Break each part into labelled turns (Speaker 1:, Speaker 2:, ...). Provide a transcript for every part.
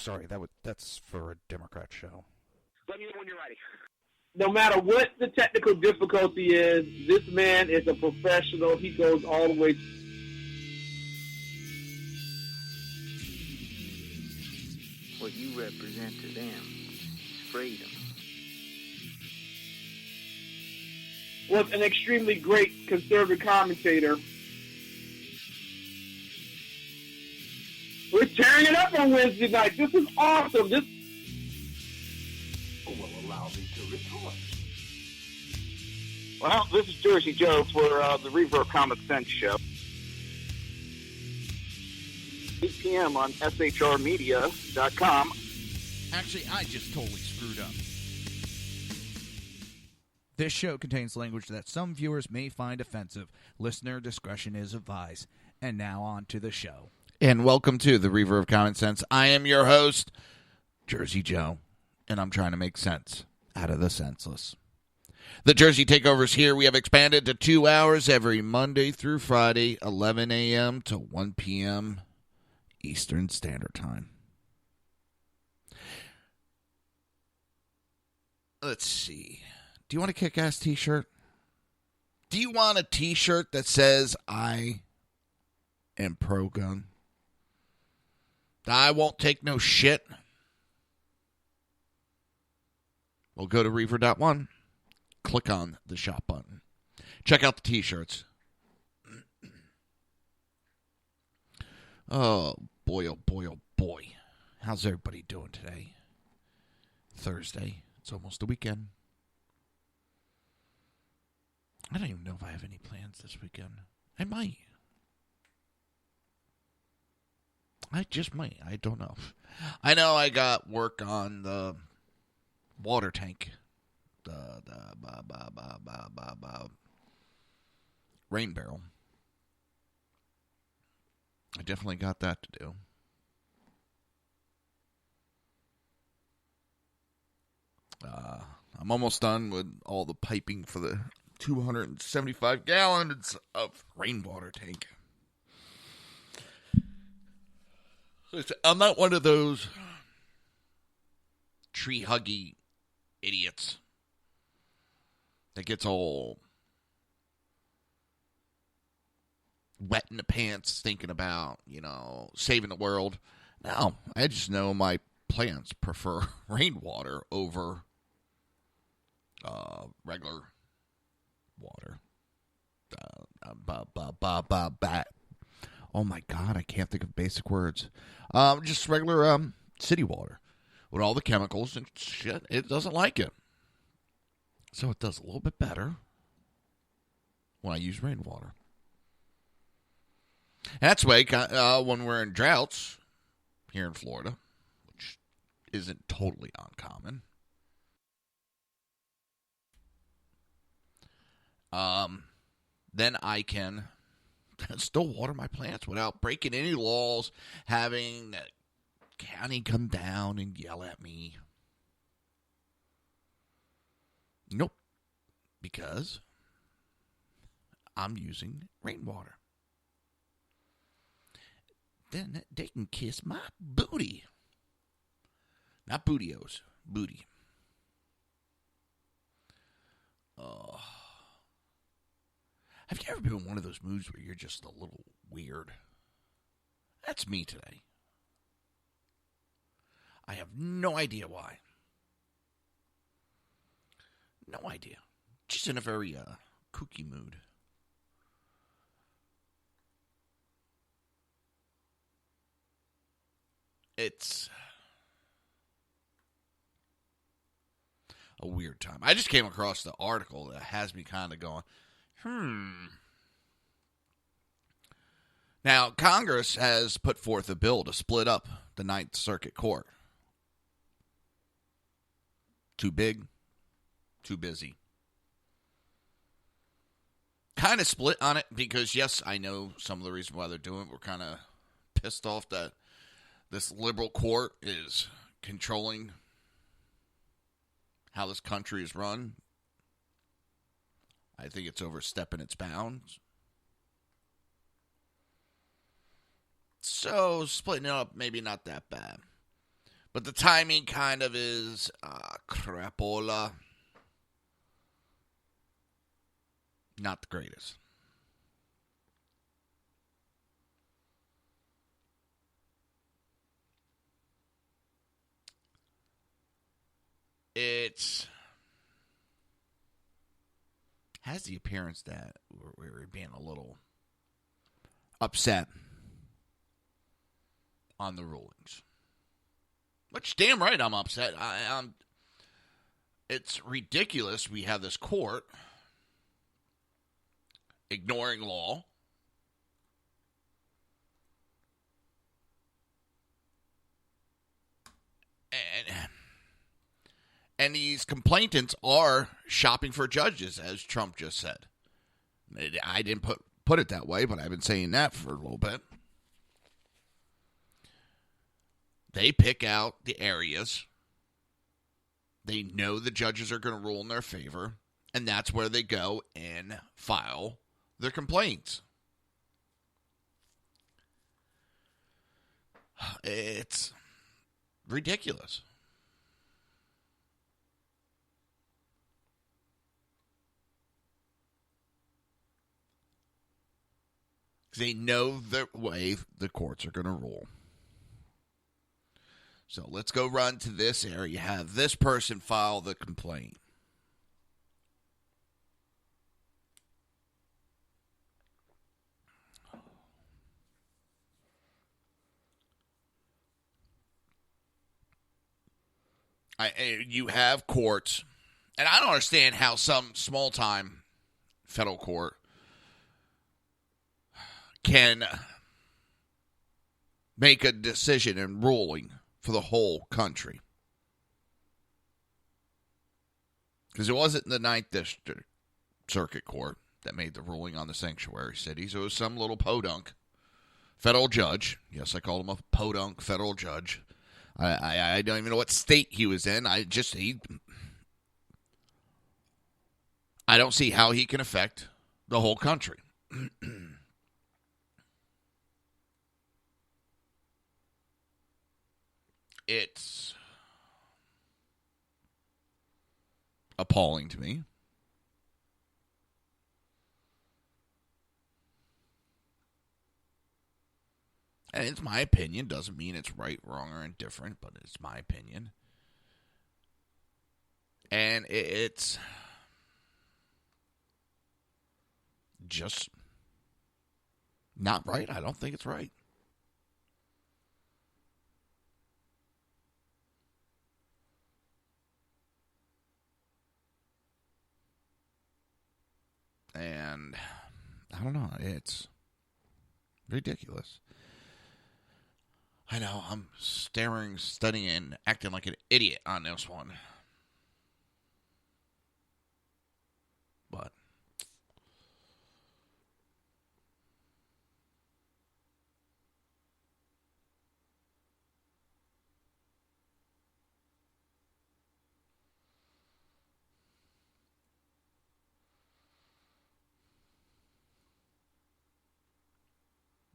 Speaker 1: sorry, that's for a Democrat show.
Speaker 2: Let me know when you're ready. No matter what the technical difficulty is, this man is a professional. He goes all the way.
Speaker 3: What you represent to them is freedom.
Speaker 2: Was an extremely great conservative commentator. We're tearing it up on Wednesday night. This is awesome. This will allow me to report. Well, this is Jersey Joe for the Reaver of Common Sense show. 8 p.m. on shrmedia.com.
Speaker 4: Actually, I just totally screwed up. This show contains language that some viewers may find offensive. Listener discretion is advised. And now on to the show.
Speaker 5: And welcome to the Reaver of Common Sense. I am your host, Jersey Joe, and I'm trying to make sense out of the senseless. The Jersey Takeover's here. We have expanded to 2 hours every Monday through Friday, 11 a.m. to 1 p.m. Eastern Standard Time. Let's see. Do you want a kick-ass t-shirt? Do you want a t-shirt that says, I am pro-gun? I won't take no shit? Well, go to Reaver.one. Click on the shop button. Check out the t-shirts. Oh, boy, oh, boy, oh, boy. How's everybody doing today? Thursday. It's almost the weekend. I don't even know if I have any plans this weekend. I might. I just might. I don't know. I know I got work on the water tank. The rain barrel. I definitely got that to do. I'm almost done with all the piping for the 275 gallons of rainwater tank. I'm not one of those tree-huggy idiots that gets all wet in the pants thinking about, saving the world. No, I just know my plants prefer rainwater over regular water. Oh my God, I can't think of basic words. Just regular city water with all the chemicals and shit. It doesn't like it. So it does a little bit better when I use rainwater. That's why when we're in droughts here in Florida, which isn't totally uncommon, then I can still water my plants without breaking any laws, having the county come down and yell at me. Nope. Because I'm using rainwater. Then they can kiss my booty. Not bootios. Booty. Oh. Have you ever been in one of those moods where you're just a little weird? That's me today. I have no idea why. No idea. Just in a very kooky mood. It's a weird time. I just came across the article that has me kind of going, Now, Congress has put forth a bill to split up the Ninth Circuit Court. Too big, too busy. Kind of split on it because, yes, I know some of the reason why they're doing it. We're kind of pissed off that this liberal court is controlling how this country is run. I think it's overstepping its bounds. So, splitting it up, maybe not that bad. But the timing kind of is crapola. Not the greatest. It has the appearance that we're being a little upset on the rulings. Which, damn right, I'm upset. It's ridiculous we have this court ignoring law. And these complainants are shopping for judges, as Trump just said. I didn't put it that way, but I've been saying that for a little bit. They pick out the areas. They know the judges are going to rule in their favor, and that's where they go and file their complaints. It's ridiculous. They know the way the courts are going to rule. So let's go run to this area. Have this person file the complaint. You have courts, and I don't understand how some small-time federal court can make a decision and ruling for the whole country. Because it wasn't the 9th District Circuit Court that made the ruling on the sanctuary cities. It was some little podunk federal judge. Yes, I called him a podunk federal judge. I don't even know what state he was in. I don't see how he can affect the whole country. It's appalling to me. And it's my opinion. Doesn't mean it's right, wrong, or indifferent, but it's my opinion. And it's just not right. I don't think it's right. And I don't know. It's ridiculous. I know. I'm staring, studying, and acting like an idiot on this one. But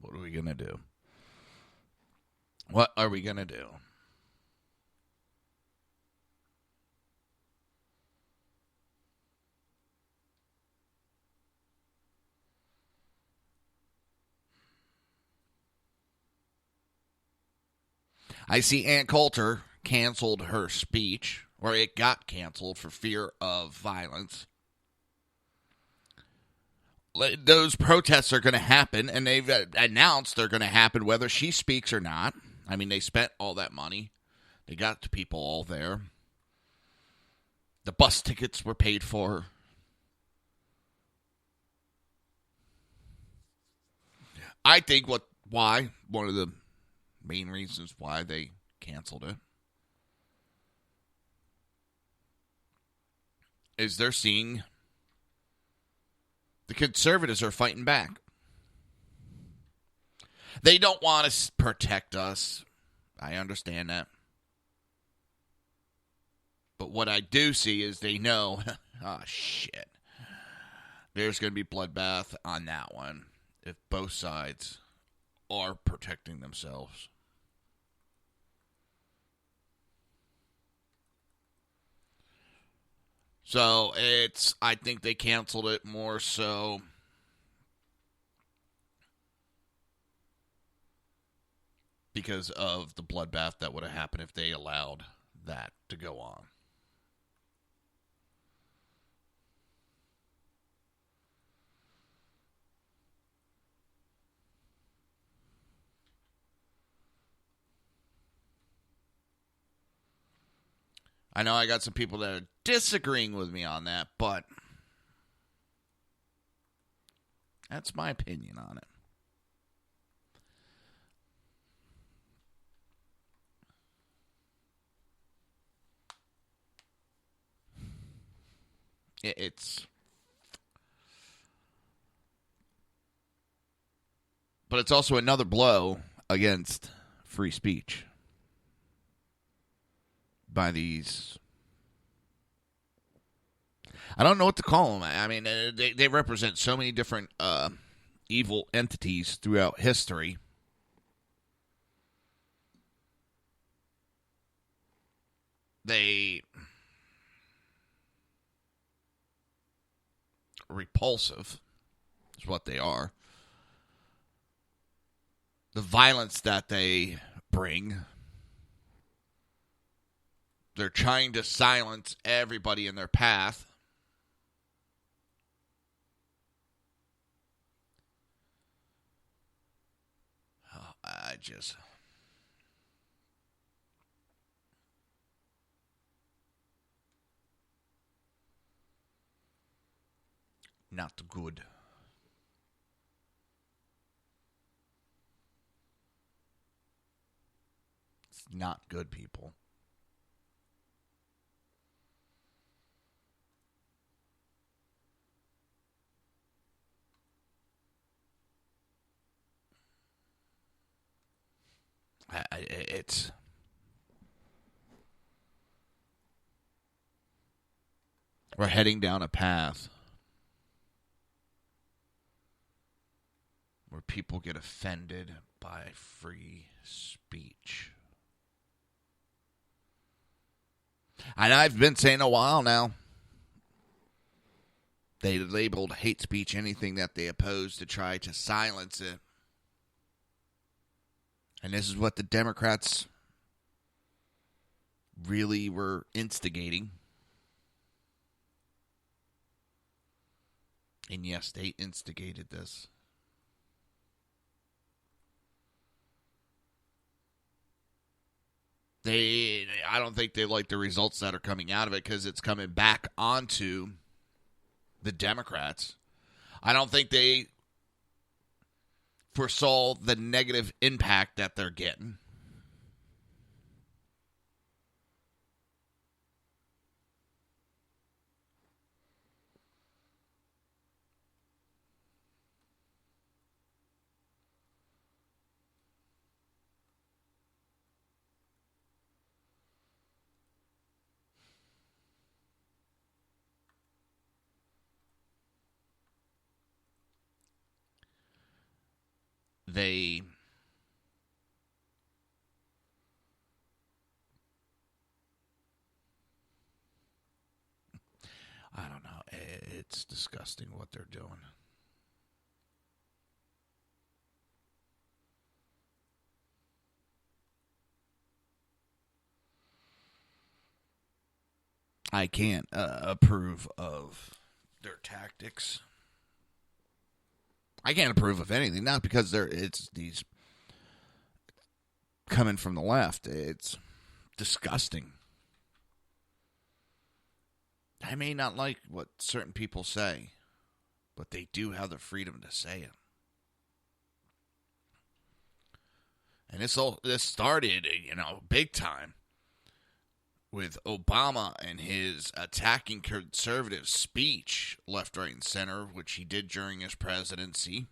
Speaker 5: what are we going to do? What are we going to do? I see Ann Coulter canceled her speech, or it got canceled for fear of violence. Those protests are going to happen, and they've announced they're going to happen whether she speaks or not. I mean, they spent all that money. They got the people all there. The bus tickets were paid for. I think one of the main reasons why they canceled it is they're seeing the conservatives are fighting back. They don't want to protect us. I understand that. But what I do see is they know, shit. There's going to be bloodbath on that one if both sides are protecting themselves. So I think they canceled it more so because of the bloodbath that would have happened if they allowed that to go on. I know I got some people that are disagreeing with me on that, but that's my opinion on it. But it's also another blow against free speech by these. I don't know what to call them. I mean, they represent so many different evil entities throughout history. They repulsive is what they are. The violence that they bring, they're trying to silence everybody in their path. Not good. It's not good, people. It's we're heading down a path where people get offended by free speech. And I've been saying a while now, they labeled hate speech anything that they oppose to try to silence it. And this is what the Democrats really were instigating. And yes, they instigated this. I don't think they like the results that are coming out of it because it's coming back onto the Democrats. I don't think they foresaw the negative impact that they're getting. I don't know. It's disgusting what they're doing. I can't approve of their tactics. I can't approve of anything, not because it's these coming from the left. It's disgusting. I may not like what certain people say, but they do have the freedom to say it. And this started, big time with Obama and his attacking conservative speech, left, right, and center, which he did during his presidency.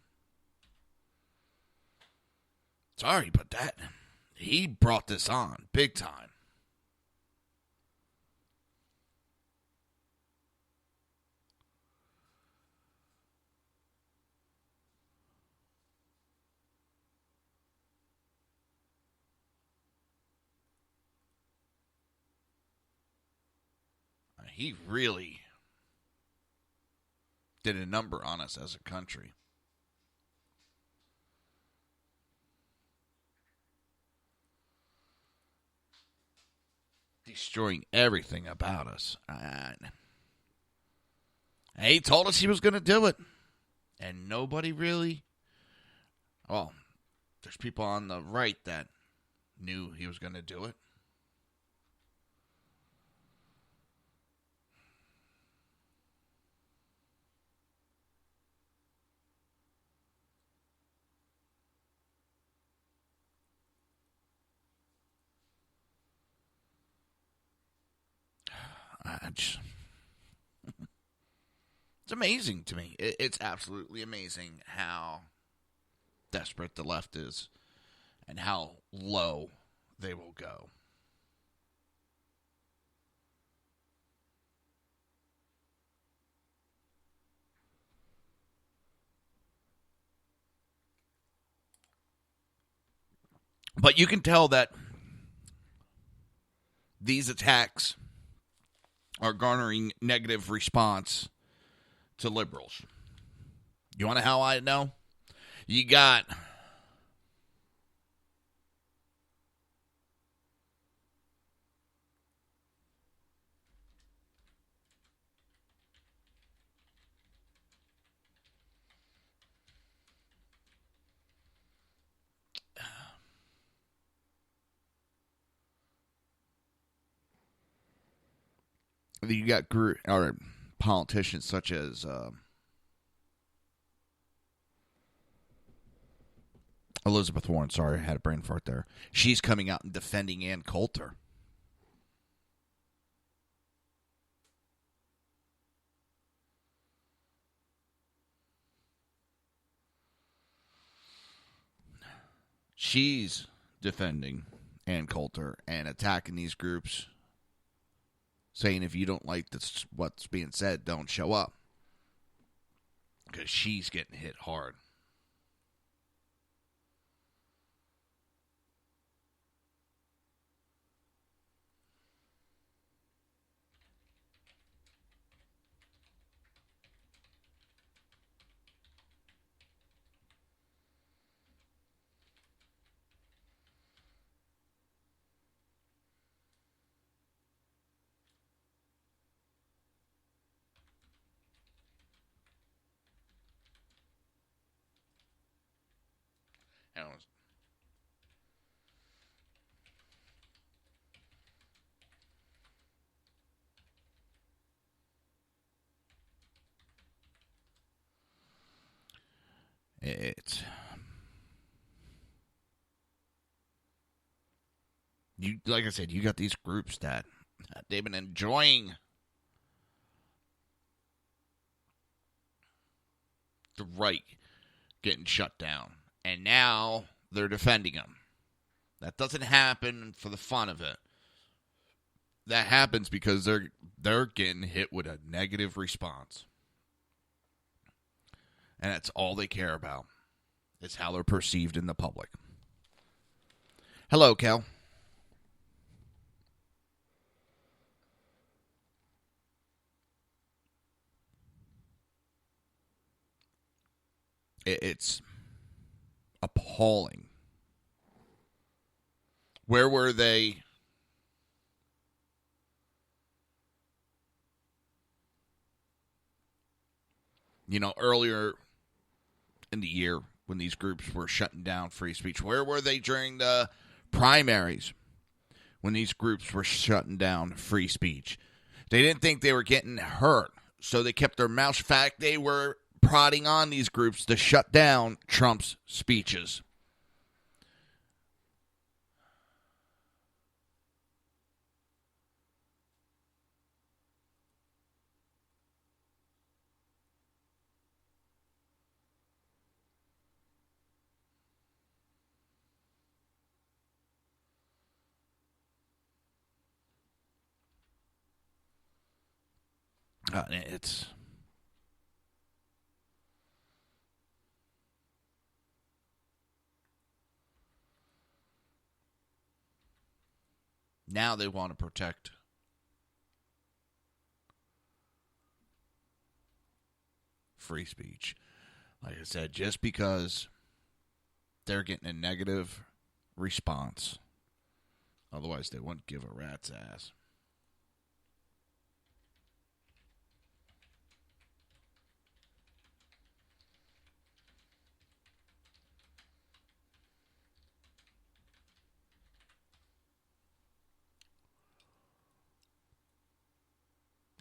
Speaker 5: Sorry, but he brought this on big time. He really did a number on us as a country. Destroying everything about us. He told us he was going to do it. And nobody really... Well, there's people on the right that knew he was going to do it. It's amazing to me. It's absolutely amazing how desperate the left is and how low they will go. But you can tell that these attacks are garnering negative response to liberals. You want to know how I know? You got politicians such as Elizabeth Warren. Sorry, I had a brain fart there. She's coming out and defending Ann Coulter. She's defending Ann Coulter and attacking these groups, saying if you don't like this, what's being said, don't show up. Because she's getting hit hard. It's you, like I said, you got these groups that they've been enjoying the right getting shut down, and now they're defending them. That doesn't happen for the fun of it. That happens because they're getting hit with a negative response. And that's all they care about. Is how they're perceived in the public. Hello, Kel. It's appalling. Where were they? Earlier in the year when these groups were shutting down free speech. Where were they during the primaries when these groups were shutting down free speech? They didn't think they were getting hurt, so they kept their mouths shut. In fact, they were prodding on these groups to shut down Trump's speeches. It's now they want to protect free speech. Like I said, just because they're getting a negative response. Otherwise, they wouldn't give a rat's ass.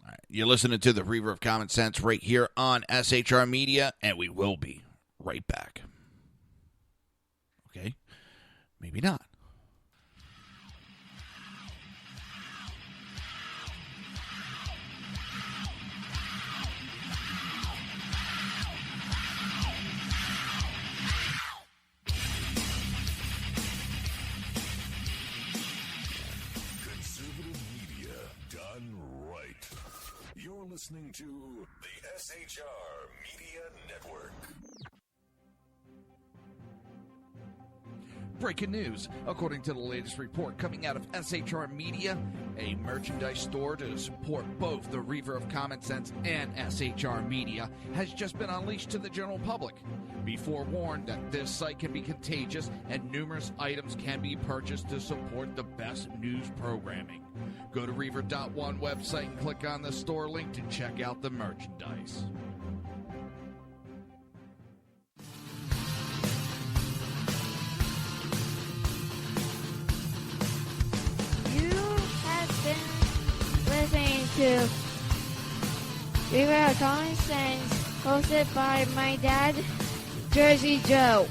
Speaker 5: All right, you're listening to the Reaver of Common Sense right here on SHR Media, and we will be right back. Okay? Maybe not.
Speaker 6: You're listening to the SHR Media Network.
Speaker 4: Breaking news. According to the latest report coming out of SHR Media, a merchandise store to support both the Reaver of Common Sense and SHR Media has just been unleashed to the general public. Be forewarned that this site can be contagious and numerous items can be purchased to support the best news programming. Go to Reaver.one website and click on the store link to check out the merchandise.
Speaker 7: You have been listening to Reaver of Common Sense, hosted by my dad, Jersey Joe.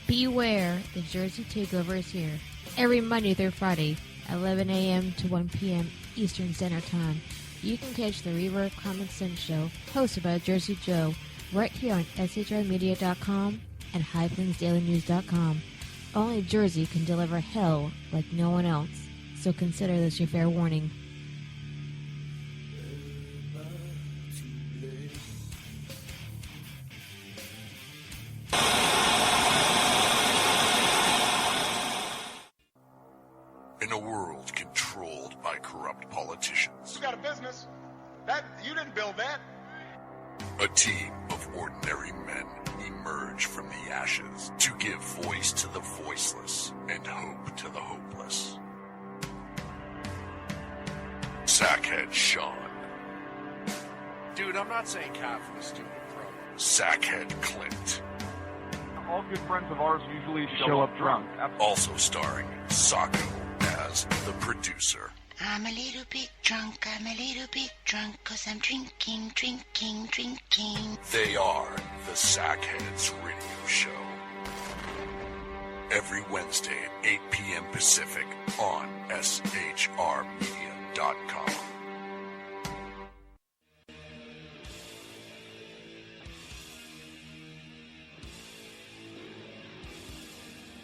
Speaker 7: Beware, the Jersey Takeover is here. Every Monday through Friday, 11 a.m. to 1 p.m. Eastern Standard Time. You can catch the Reaver of Common Sense show, hosted by Jersey Joe, right here on shrmedia.com and highplains.dailynews.com. Only Jersey can deliver hell like no one else, so consider this your fair warning.
Speaker 6: In a world controlled by corrupt politicians,
Speaker 8: You got a business. You didn't build that.
Speaker 6: a team of ordinary men emerge from the ashes to give voice to the voiceless and hope to the hopeless. Sackhead Sean.
Speaker 8: Dude, I'm not saying cat for the stupid pro.
Speaker 6: Sackhead Clint.
Speaker 8: All good friends of ours usually show up drunk.
Speaker 6: Also starring Sako as the producer.
Speaker 9: I'm a little bit drunk, 'cause I'm drinking.
Speaker 6: They are the Sackheads Radio Show. Every Wednesday at 8 p.m. Pacific on shrmedia.com.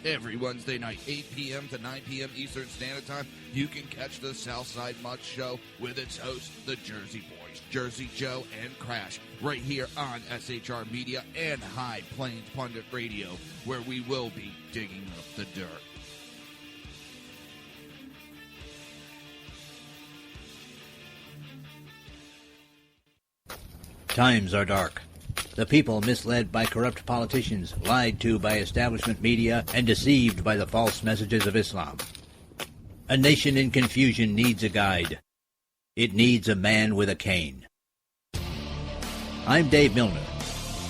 Speaker 4: Every Wednesday night, 8 p.m. to 9 p.m. Eastern Standard Time, you can catch the Southside Mutt Show with its hosts, the Jersey Boys, Jersey Joe and Crash, right here on SHR Media and High Plains Pundit Radio, where we will be digging up the dirt.
Speaker 10: Times are dark. The people misled by corrupt politicians, lied to by establishment media, and deceived by the false messages of Islam. A nation in confusion needs a guide. It needs a man with a cane. I'm Dave Milner.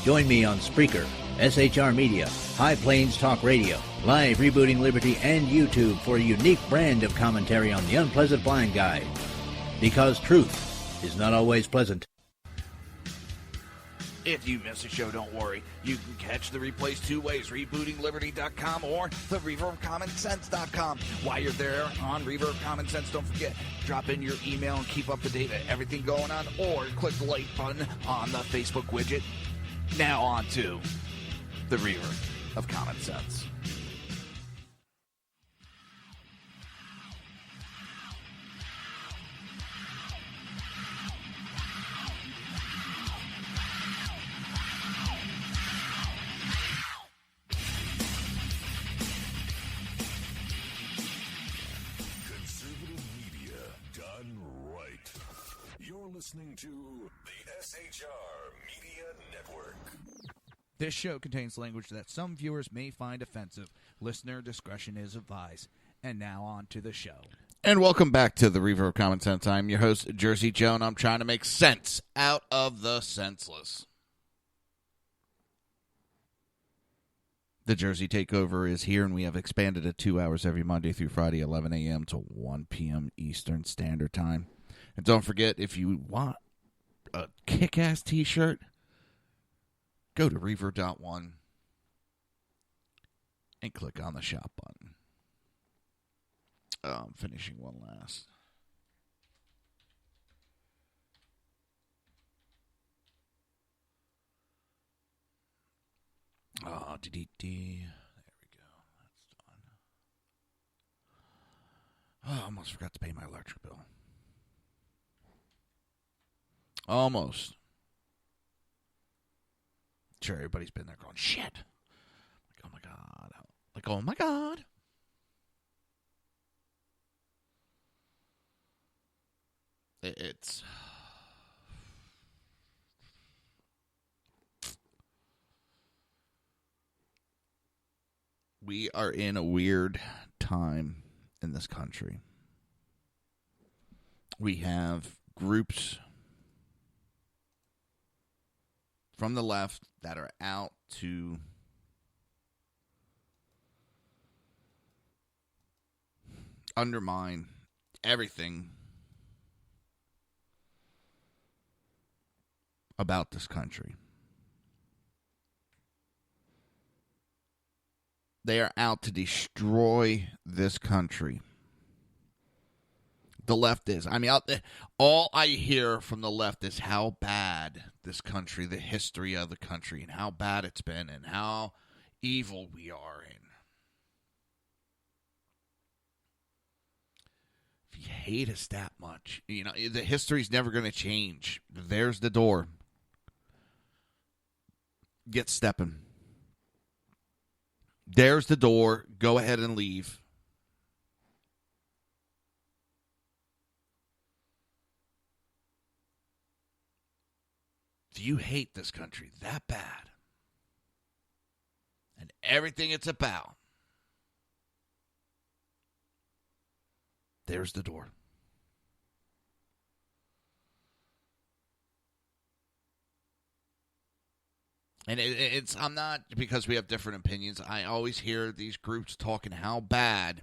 Speaker 10: Join me on Spreaker, SHR Media, High Plains Talk Radio, Live Rebooting Liberty, and YouTube for a unique brand of commentary on the unpleasant blind guide. Because truth is not always pleasant.
Speaker 4: If you miss a show, don't worry. You can catch the replays two ways, rebootingliberty.com or the reaverofcommonsense.com. While you're there on Reaver of Common Sense, don't forget, drop in your email and keep up to date with everything going on, or click the like button on the Facebook widget. Now on to the Reaver of Common Sense.
Speaker 6: listening to the SHR Media Network.
Speaker 4: This show contains language that some viewers may find offensive. Listener discretion is advised. And now on to the show.
Speaker 5: And welcome back to the Reaver of Common Sense. I'm your host, Jersey Joe, and I'm trying to make sense out of the senseless. The Jersey Takeover is here, and we have expanded to 2 hours every Monday through Friday, 11 a.m. to 1 p.m. Eastern Standard Time. And don't forget, if you want a kick-ass t-shirt, go to Reaver.one and click on the shop button. I'm finishing one last. Oh, there we go. That's done. Oh, I almost forgot to pay my electric bill. Almost. Sure, everybody's been there going, shit. Like, oh my God. Like, oh my God. It's... We are in a weird time in this country. We have groups from the left that are out to undermine everything about this country. They are out to destroy this country. The left is. I mean, all I hear from the left is how bad this country, the history of the country, and how bad it's been, and how evil we are. And if you hate us that much, you know, the history's never going to change. There's the door. Get stepping. There's the door. Go ahead and leave. If you hate this country that bad and everything it's about, there's the door. And I'm not, because we have different opinions, I always hear these groups talking how bad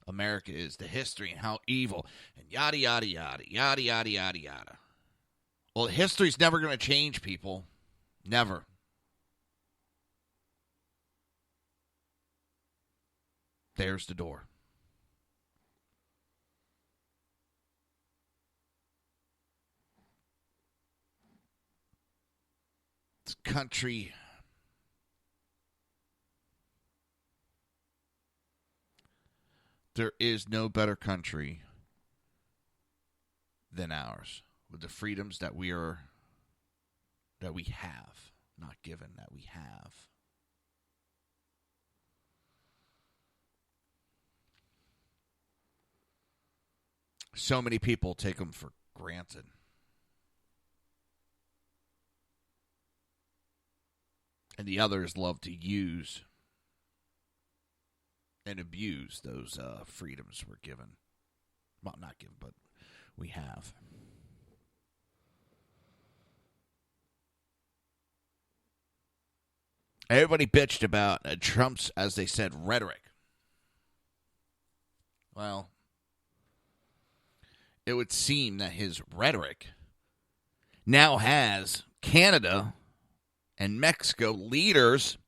Speaker 5: America is, the history, and how evil, and yada, yada, yada, yada, yada, yada, yada. Well, history's never going to change, people. Never. There's the door. This country, there is no better country than ours, with the freedoms that we have, not given, that we have. So many people take them for granted. And the others love to use and abuse those freedoms we're given. Well, not given, but we have. Everybody bitched about Trump's, as they said, rhetoric. Well, it would seem that his rhetoric now has Canada and Mexico leaders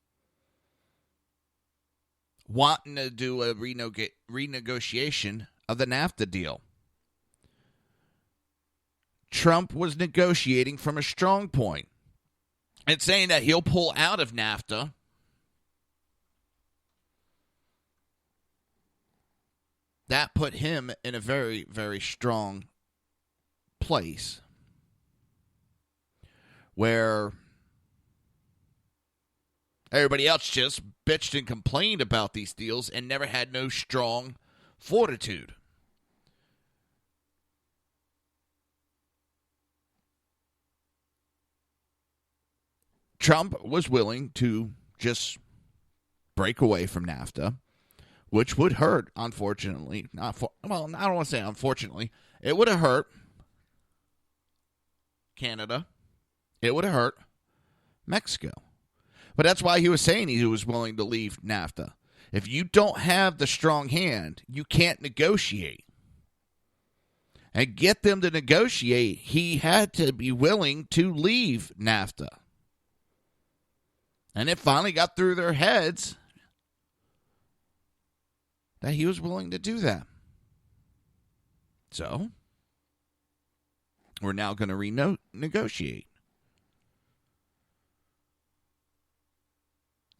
Speaker 5: wanting to do a renegotiation of the NAFTA deal. Trump was negotiating from a strong point and saying that he'll pull out of NAFTA. That put him in a very, very strong place where everybody else just bitched and complained about these deals and never had no strong fortitude. Trump was willing to just break away from NAFTA, which would hurt, unfortunately. I don't want to say unfortunately. It would have hurt Canada. It would have hurt Mexico. But that's why he was saying he was willing to leave NAFTA. If you don't have the strong hand, you can't negotiate. And get them to negotiate, he had to be willing to leave NAFTA. And it finally got through their heads that he was willing to do that. So, we're now going to renegotiate.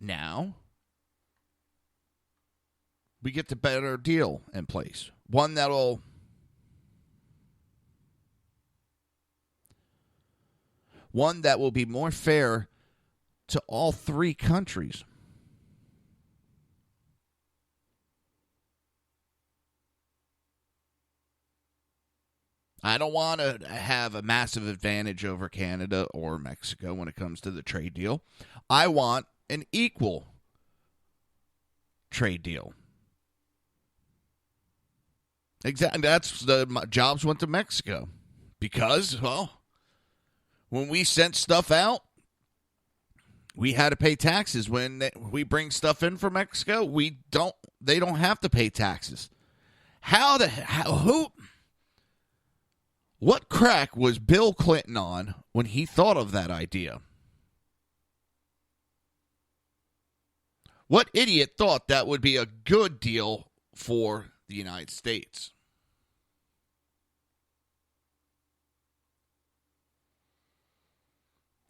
Speaker 5: Now, we get the better deal in place. One that will be more fair to all three countries. I don't want to have a massive advantage over Canada or Mexico when it comes to the trade deal. I want an equal trade deal. Exactly. That's the jobs went to Mexico because, well, when we sent stuff out, we had to pay taxes. When we bring stuff in from Mexico, they don't have to pay taxes. What crack was Bill Clinton on when he thought of that idea? What idiot thought that would be a good deal for the United States?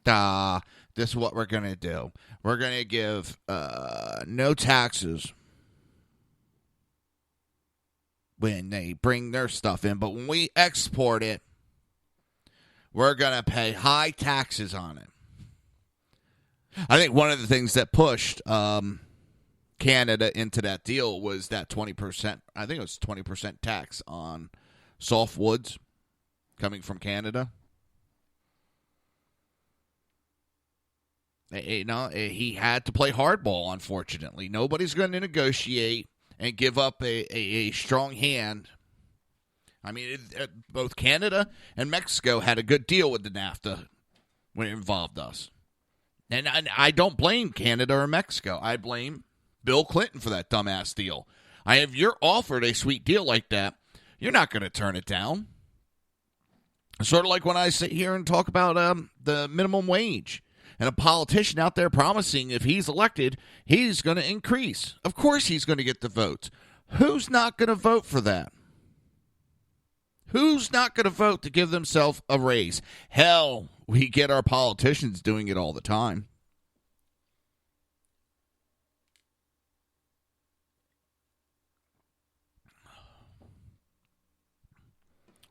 Speaker 5: This is what we're going to do. We're going to give no taxes when they bring their stuff in. But when we export it, we're going to pay high taxes on it. I think one of the things that pushed Canada into that deal was that 20%, I think it was 20% tax on softwoods coming from Canada. You know, he had to play hardball, unfortunately. Nobody's going to negotiate and give up a strong hand. I mean, both Canada and Mexico had a good deal with the NAFTA when it involved us. And I don't blame Canada or Mexico. I blame Bill Clinton for that dumbass deal. If you're offered a sweet deal like that, you're not going to turn it down. Sort of like when I sit here and talk about the minimum wage. And a politician out there promising if he's elected, he's going to increase. Of course he's going to get the votes. Who's not going to vote for that? Who's not going to vote to give themselves a raise? Hell, we get our politicians doing it all the time.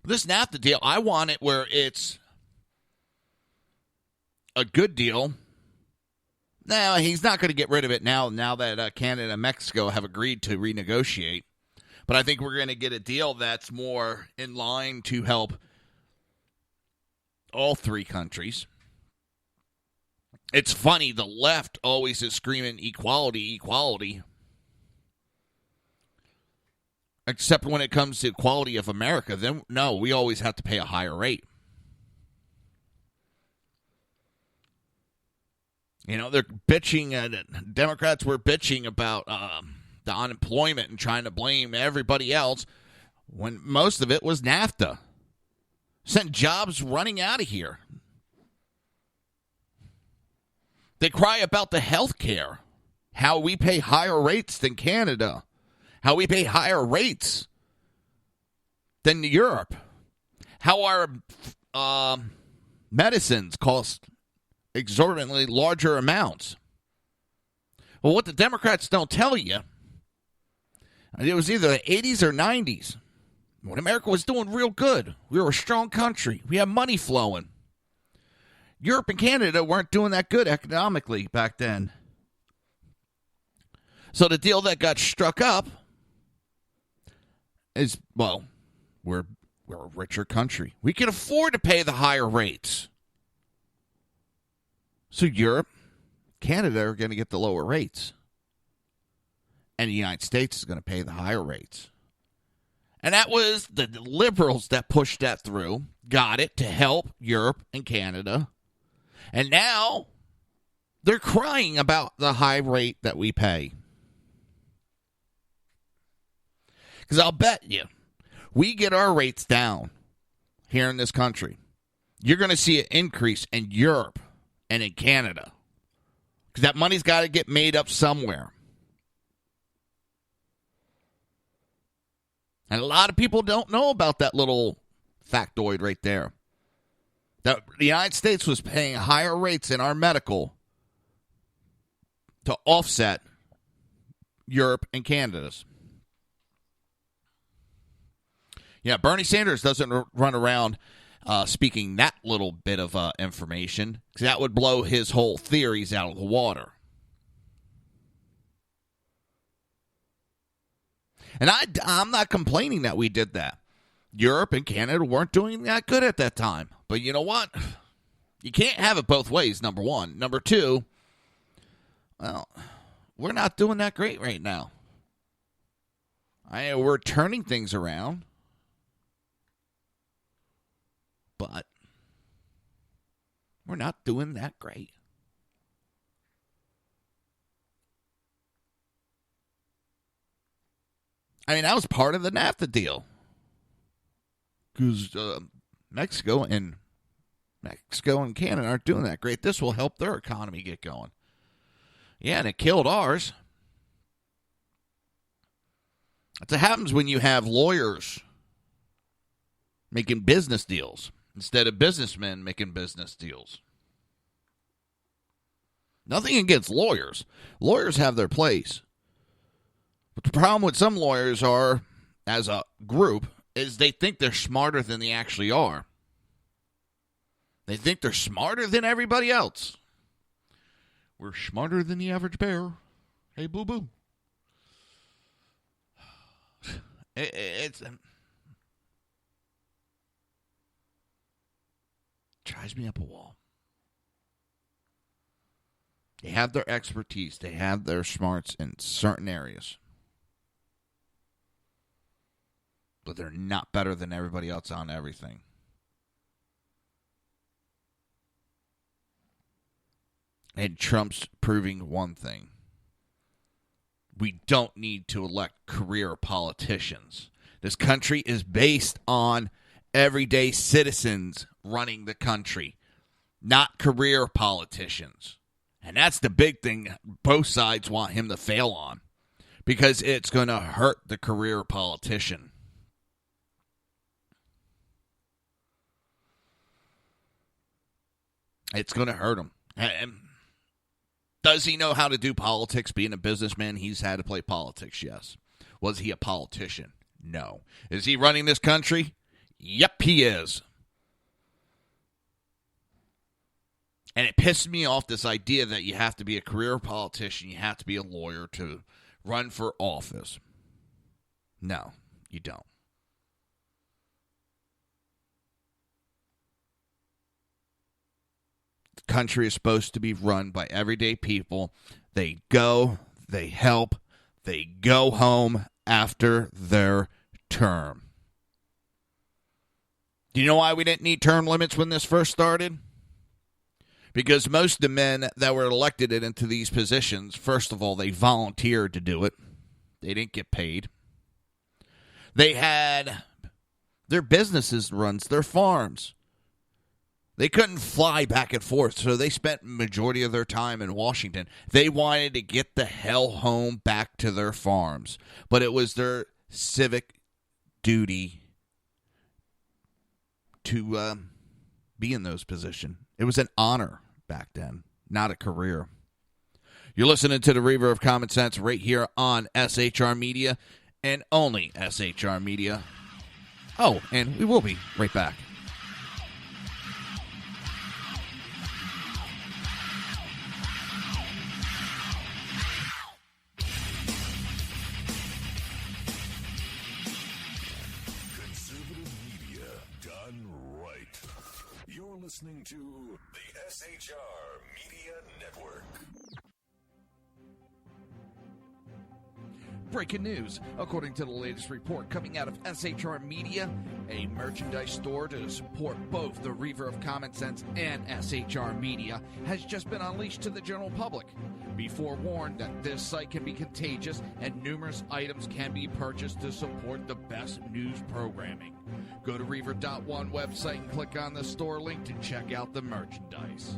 Speaker 5: This NAFTA deal, I want it where it's a good deal. Now, he's not going to get rid of it now that Canada and Mexico have agreed to renegotiate. But I think we're going to get a deal that's more in line to help all three countries. It's funny, the left always is screaming equality, equality. Except when it comes to equality of America, then no, we always have to pay a higher rate. You know, they're bitching, Democrats were bitching about the unemployment and trying to blame everybody else when most of it was NAFTA. Sent jobs running out of here. They cry about the health care, how we pay higher rates than Canada, how we pay higher rates than Europe, how our medicines cost exorbitantly larger amounts. Well, what the Democrats don't tell you, it was either the 80s or 90s when America was doing real good. We were a strong country. We had money flowing. Europe and Canada weren't doing that good economically back then. So the deal that got struck up is, well, we're a richer country. We can afford to pay the higher rates. So Europe Canada are going to get the lower rates. And the United States is going to pay the higher rates. And that was the liberals that pushed that through, got it to help Europe and Canada. And now they're crying about the high rate that we pay. Because I'll bet you, we get our rates down here in this country, you're going to see an increase in Europe and in Canada. Because that money's got to get made up somewhere. And a lot of people don't know about that little factoid right there. That the United States was paying higher rates in our medical to offset Europe and Canada's. Yeah, Bernie Sanders doesn't run around speaking that little bit of information, because that would blow his whole theories out of the water. And I'm not complaining that we did that. Europe and Canada weren't doing that good at that time. But you know what? You can't have it both ways, number one. Number two, well, we're not doing that great right now. We're turning things around. But we're not doing that great. I mean, that was part of the NAFTA deal. Because Mexico and Canada aren't doing that great. This will help their economy get going. Yeah, and it killed ours. That's what happens when you have lawyers making business deals instead of businessmen making business deals. Nothing against lawyers. Lawyers have their place. But the problem with some lawyers are, as a group, is they think they're smarter than they actually are. They think they're smarter than everybody else. We're smarter than the average bear. Hey, boo-boo. It drives me up a wall. They have their expertise. They have their smarts in certain areas. But they're not better than everybody else on everything. And Trump's proving one thing. We don't need to elect career politicians. This country is based on everyday citizens running the country, not career politicians. And that's the big thing both sides want him to fail on, because it's going to hurt the career politician. It's going to hurt him. And does he know how to do politics? Being a businessman, he's had to play politics, yes. Was he a politician? No. Is he running this country? Yep, he is. And it pissed me off, this idea that you have to be a career politician, you have to be a lawyer to run for office. No, you don't. The country is supposed to be run by everyday people. They go, they help, they go home after their term. Do you know why we didn't need term limits when this first started? Because most of the men that were elected into these positions, first of all, they volunteered to do it. They didn't get paid. They had their businesses runs, their farms. They couldn't fly back and forth, so they spent majority of their time in Washington. They wanted to get the hell home back to their farms. But it was their civic duty to be in those positions. It was an honor back then, not a career. You're listening to the Reaver of Common Sense right here on SHR Media and only SHR Media. Oh, and we will be right back.
Speaker 6: Listening to the SHR Media Network.
Speaker 4: Breaking news. According to the latest report coming out of SHR Media, a merchandise store to support both the Reaver of Common Sense and SHR Media has just been unleashed to the general public. Be forewarned that this site can be contagious and numerous items can be purchased to support the best news programming. Go to Reaver.one website and click on the store link to check out the merchandise.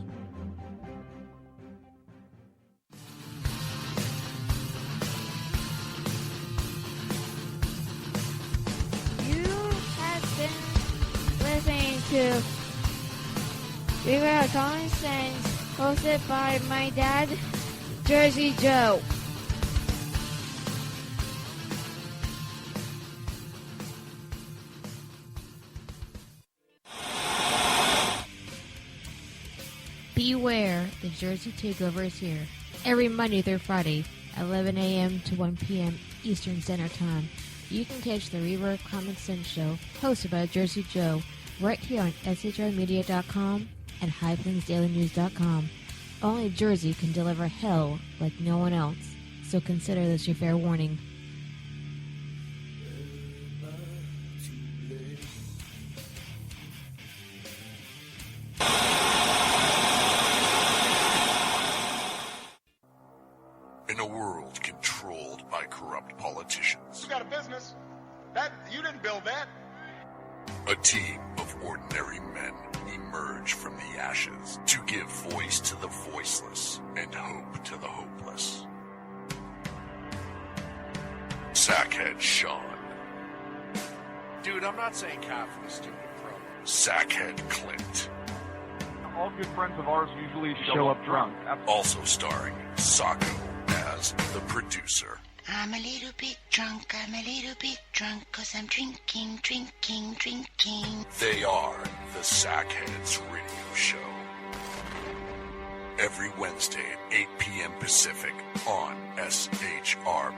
Speaker 7: Listening to Reaver of Common Sense, hosted by my dad, Jersey Joe. Beware, the Jersey Takeover is here. Every Monday through Friday, 11 a.m. to 1 p.m. Eastern Standard Time. You can catch the Reaver of Common Sense show, hosted by Jersey Joe, right here on shrmedia.com and highplainsdailynews.com. Only Jersey can deliver hell like no one else, so consider this your fair warning.
Speaker 6: In a world controlled by corrupt politicians,
Speaker 11: You got a business. That you didn't build that.
Speaker 6: a team of ordinary men emerge from the ashes to give voice to the voiceless and hope to the hopeless. Sackhead Sean,
Speaker 8: Dude, I'm not saying cop for the stupid program.
Speaker 6: Sackhead Clint,
Speaker 11: All good friends of ours usually show up drunk.
Speaker 6: also starring Sacco as the producer.
Speaker 9: I'm a little bit drunk, I'm a little bit drunk, 'cause I'm drinking, drinking, drinking.
Speaker 6: They are the Sackheads Radio Show. Every Wednesday at 8 p.m. Pacific on shrmedia.com.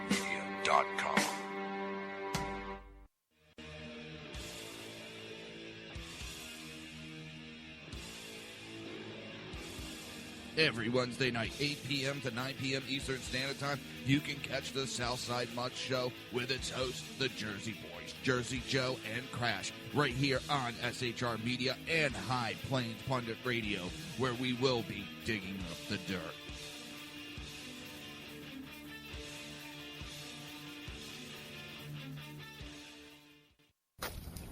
Speaker 4: Every Wednesday night, 8 p.m. to 9 p.m. Eastern Standard Time, you can catch the Southside Mutt Show with its hosts, the Jersey Boys, Jersey Joe and Crash, right here on SHR Media and High Plains Pundit Radio, where we will be digging up the dirt.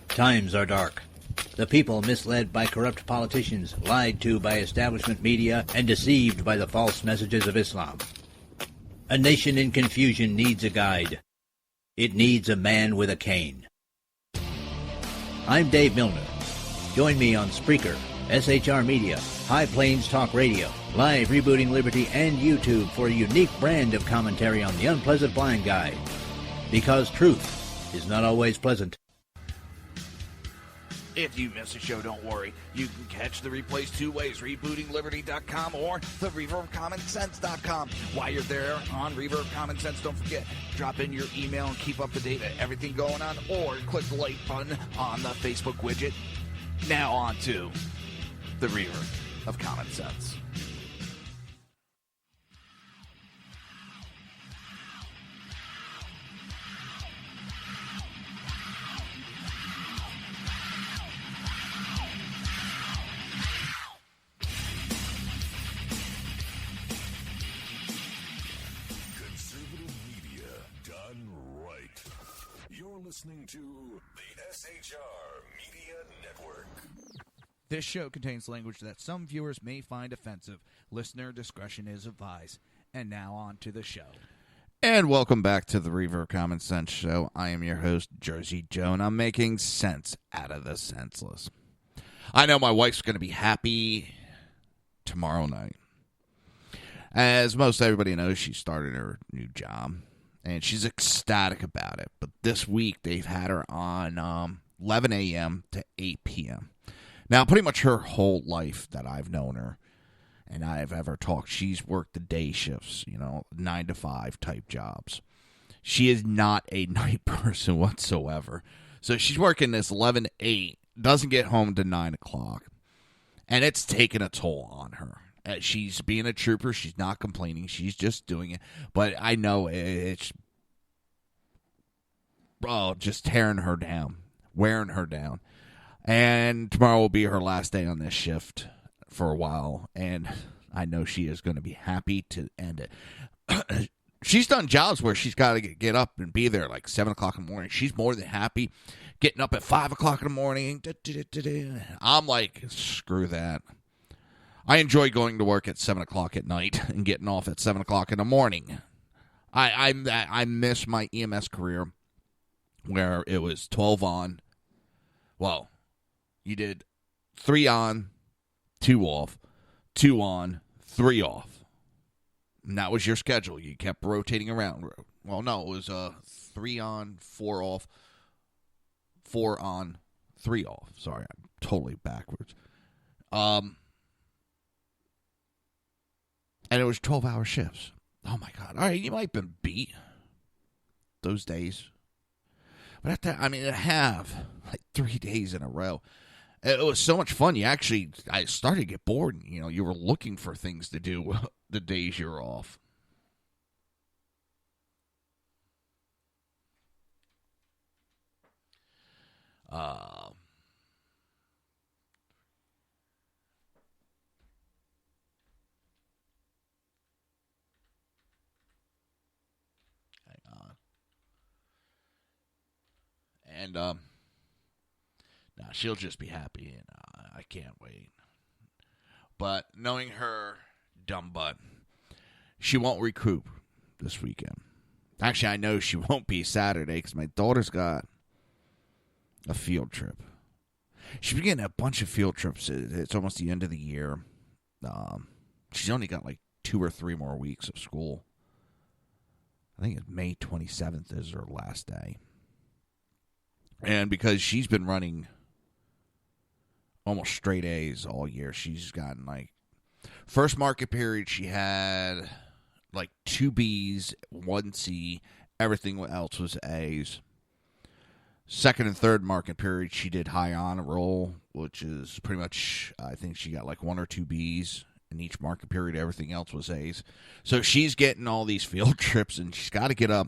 Speaker 10: Times are dark. The people misled by corrupt politicians, lied to by establishment media, and deceived by the false messages of Islam. A nation in confusion needs a guide. It needs a man with a cane. I'm Dave Milner. Join me on Spreaker, SHR Media, High Plains Talk Radio, Live Rebooting Liberty, and YouTube for a unique brand of commentary on the unpleasant blind guide. Because truth is not always pleasant.
Speaker 4: If you miss a show, don't worry. You can catch the replays two ways, rebootingliberty.com or the reaverofcommonsense.com. While you're there on Reaver of Common Sense, don't forget, drop in your email and keep up to date with everything going on, or click the like button on the Facebook widget. Now on to the Reaver of Common Sense.
Speaker 6: Listening to the SHR Media Network.
Speaker 4: This show contains language that some viewers may find offensive. Listener discretion is advised. And now on to the show.
Speaker 5: And welcome back to the Reaver of Common Sense show. I am your host, Jersey Joe, and I'm making sense out of the senseless. I know my wife's going to be happy tomorrow night. As most everybody knows, she started her new job. And she's ecstatic about it. But this week, they've had her on 11 a.m. to 8 p.m. Now, pretty much her whole life that I've known her and I've ever talked, she's worked the day shifts, 9 to 5 type jobs. She is not a night person whatsoever. So she's working this 11 to 8, doesn't get home to 9 o'clock. And it's taken a toll on her. She's being a trooper. She's not complaining. She's just doing it. But I know it's just tearing her down, wearing her down. And tomorrow will be her last day on this shift for a while, and I know she is going to be happy to end it. She's done jobs where she's got to get up and be there like 7 o'clock in the morning. She's more than happy getting up at 5 o'clock in the morning. I'm like, screw that. I enjoy going to work at 7 o'clock at night and getting off at 7 o'clock in the morning. I miss my EMS career where it was 12 on. Well, you did 3 on, 2 off, 2 on, 3 off. And that was your schedule. You kept rotating around. Well, no, it was 3 on, 4 off, 4 on, 3 off. Sorry, I'm totally backwards. And it was 12-hour shifts. Oh, my God. All right, you might have been beat those days. But at that, I mean, to have like 3 days in a row, it was so much fun. I started to get bored. You know, you were looking for things to do the days you're off. Hang on. And, now she'll just be happy, and I can't wait. But knowing her dumb butt, she won't recoup this weekend. Actually, I know she won't be Saturday because my daughter's got a field trip. She's been getting a bunch of field trips. It's almost the end of the year. She's only got like 2 or 3 more weeks of school. I think it's May 27th is her last day. And because she's been running almost straight A's all year, she's gotten like, first market period she had like 2 B's, 1 C, everything else was A's. Second and third market period she did high honor roll, which is pretty much, I think she got like 1 or 2 B's in each market period. Everything else was A's. So she's getting all these field trips, and she's got to get up,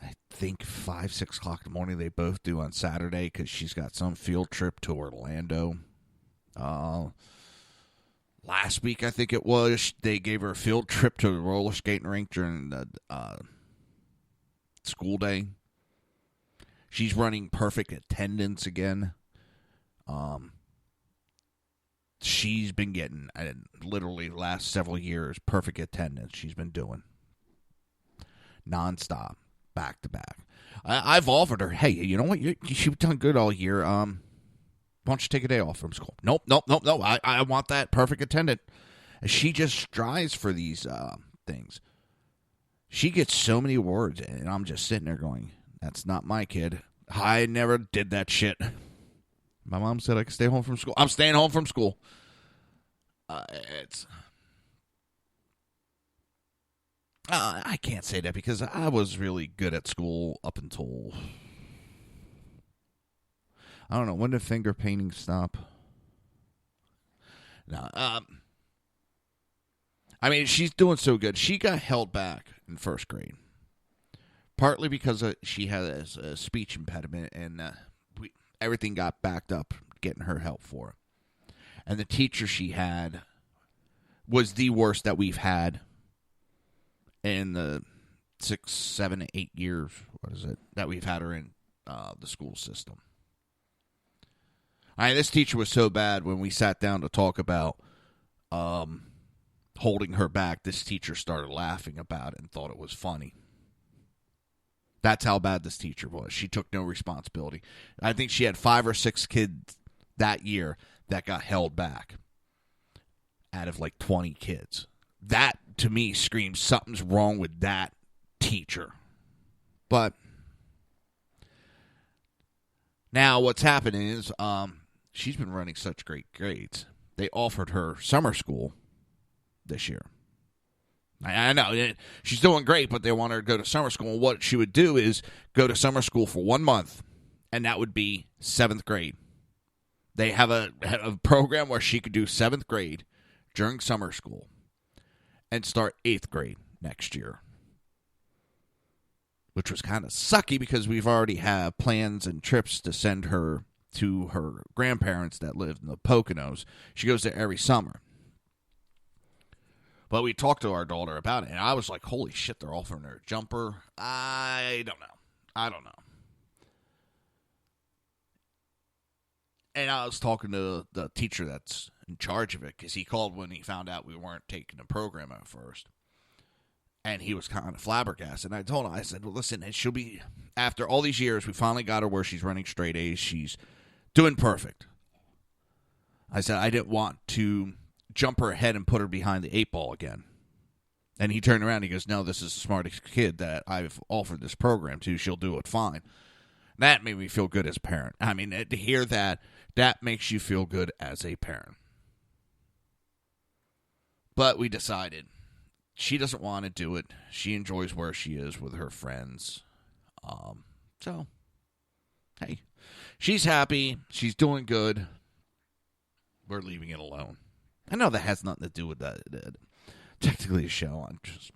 Speaker 5: I think 5, 6 o'clock in the morning. They both do on Saturday because she's got some field trip to Orlando. Last week, I think it was, they gave her a field trip to the roller skating rink during the school day. She's running perfect attendance again. She's been getting, literally the last several years, perfect attendance she's been doing. Nonstop. Back to back. I've offered her, hey, you know what? You've done good all year. Why don't you take a day off from school? Nope. I want that perfect attendant. And she just strives for these things. She gets so many awards, and I'm just sitting there going, that's not my kid. I never did that shit. My mom said I could stay home from school. I'm staying home from school. I can't say that because I was really good at school up until, I don't know, when did finger painting stop? No, I mean, she's doing so good. She got held back in first grade, partly because she had a speech impediment, and everything got backed up getting her help for it. And the teacher she had was the worst that we've had in the 6, 7, 8 years, that we've had her in the school system. This teacher was so bad when we sat down to talk about holding her back, this teacher started laughing about it and thought it was funny. That's how bad this teacher was. She took no responsibility. I think she had 5 or 6 kids that year that got held back out of like 20 kids. That, to me, screams something's wrong with that teacher. But now what's happening is she's been running such great grades. They offered her summer school this year. I know she's doing great, but they want her to go to summer school. And what she would do is go to summer school for 1 month, and that would be 7th grade. They have a program where she could do 7th grade during summer school and start 8th grade next year. which was kind of sucky because we've already have plans and trips to send her to her grandparents that live in the Poconos. She goes there every summer. But we talked to our daughter about it, and I was like, holy shit, they're offering her a jumper. I don't know. And I was talking to the teacher that's in charge of it, because he called when he found out we weren't taking the program at first. And he was kind of flabbergasted. And I told him, I said, well, listen, she'll be, after all these years, we finally got her where she's running straight A's. She's doing perfect. I said, I didn't want to jump her ahead and put her behind the 8 ball again. And he turned around and he goes, no, this is the smartest kid that I've offered this program to. She'll do it fine. That made me feel good as a parent. I mean, to hear that makes you feel good as a parent. But we decided she doesn't want to do it. She enjoys where she is with her friends. So, hey, she's happy. She's doing good. We're leaving it alone. I know that has nothing to do with that. Technically a show. I'm just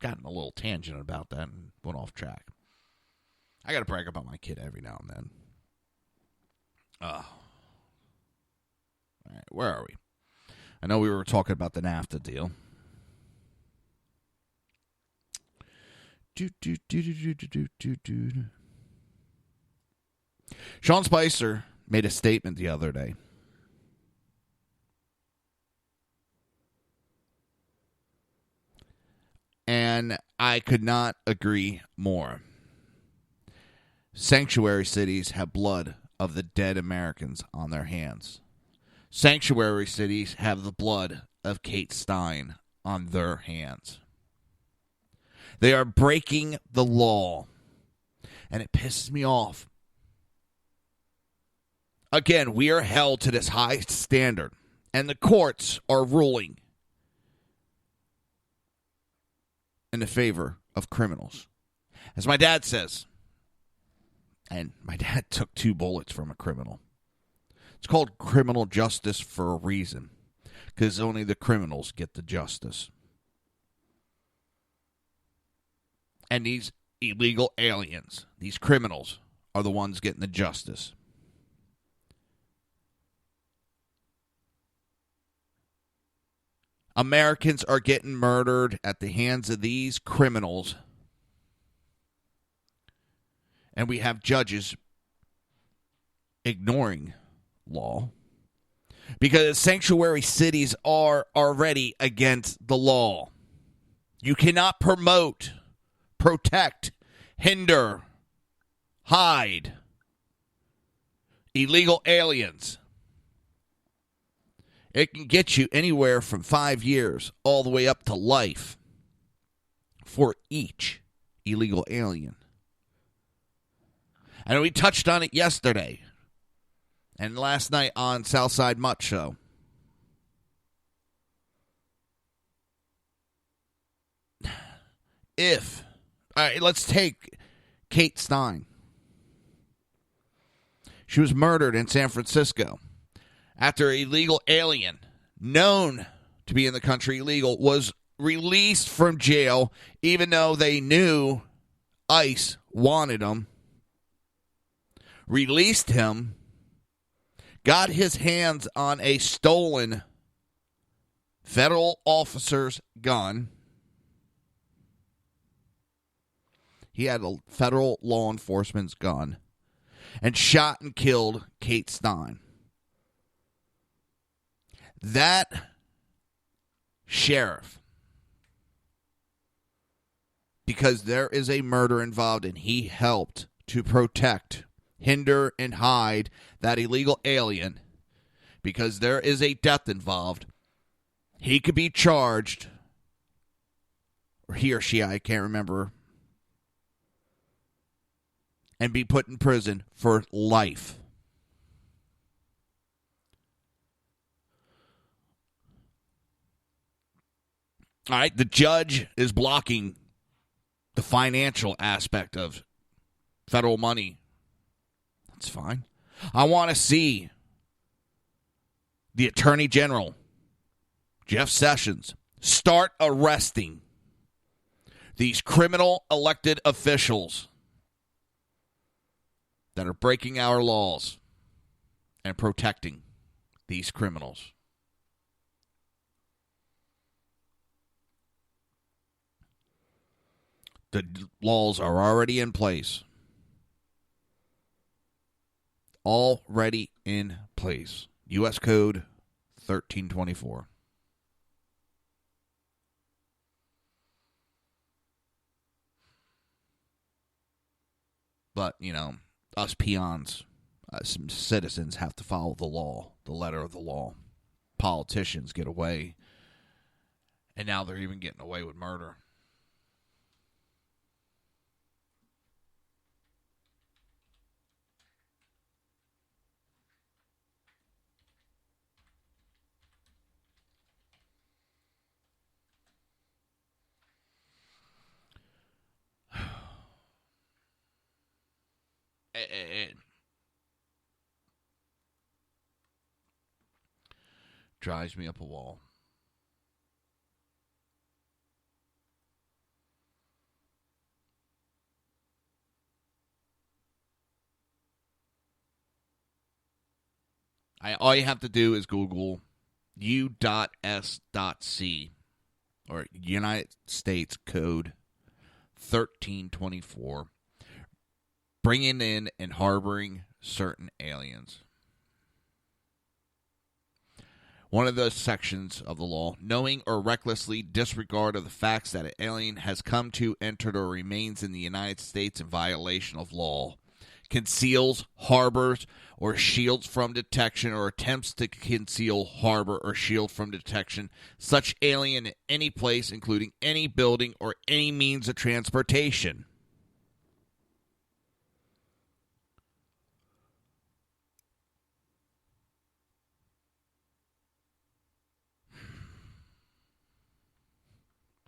Speaker 5: gotten a little tangent about that and went off track. I got to brag about my kid every now and then. All right, where are we? I know we were talking about the NAFTA deal. Sean Spicer made a statement the other day. And I could not agree more. Sanctuary cities have blood of the dead Americans on their hands. Sanctuary cities have the blood of Kate Stein on their hands. They are breaking the law, and it pisses me off. Again, we are held to this high standard, and the courts are ruling in the favor of criminals. As my dad says, and my dad took 2 bullets from a criminal. It's called criminal justice for a reason, because only the criminals get the justice. And these illegal aliens, these criminals, are the ones getting the justice. Americans are getting murdered at the hands of these criminals. And we have judges ignoring law because sanctuary cities are already against the law. You cannot promote, protect, hinder, hide illegal aliens. It can get you anywhere from 5 years all the way up to life for each illegal alien. And we touched on it yesterday and last night on Southside Mutt Show. All right, let's take Kate Stein. She was murdered in San Francisco after an illegal alien, known to be in the country illegal, was released from jail even though they knew ICE wanted him. Released him, got his hands on a stolen federal officer's gun. He had a federal law enforcement's gun and shot and killed Kate Stein. That sheriff, because there is a murder involved and he helped to protect, hinder, and hide that illegal alien, because there is a death involved, he could be charged, or he or she, I can't remember, and be put in prison for life. All right, the judge is blocking the financial aspect of federal money. That's fine. I want to see the Attorney General, Jeff Sessions, start arresting These criminal elected officials that are breaking our laws and protecting these criminals. The laws are already in place. Already in place. U.S. Code 1324. But, us peons, some citizens have to follow the law, the letter of the law. Politicians get away. And now they're even getting away with murder. It drives me up a wall. All you have to do is Google U.S.C. or United States Code 1324. Bringing in and harboring certain aliens. One of those sections of the law, knowing or recklessly disregard of the facts that an alien has come to, entered, or remains in the United States in violation of law, conceals, harbors, or shields from detection, or attempts to conceal, harbor, or shield from detection such alien in any place, including any building or any means of transportation.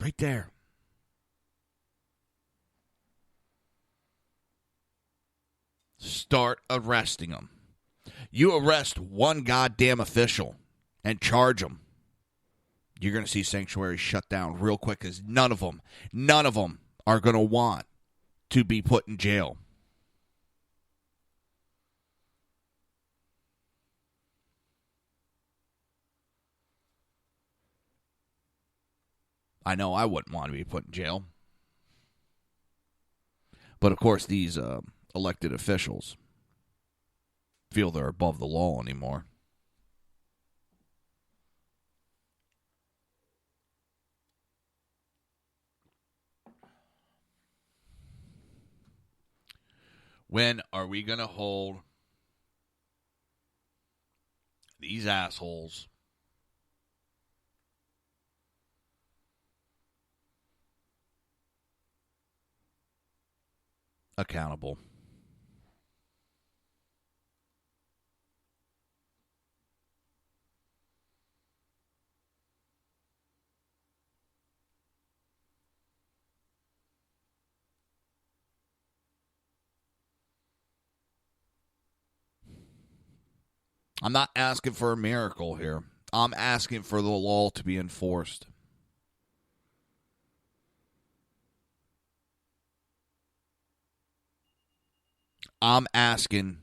Speaker 5: Right there. Start arresting them. You arrest one goddamn official and charge them. You're going to see sanctuaries shut down real quick because none of them are going to want to be put in jail. I know I wouldn't want to be put in jail. But, of course, these elected officials feel they're above the law anymore. When are we going to hold these assholes accountable? I'm not asking for a miracle here. I'm asking for the law to be enforced. I'm asking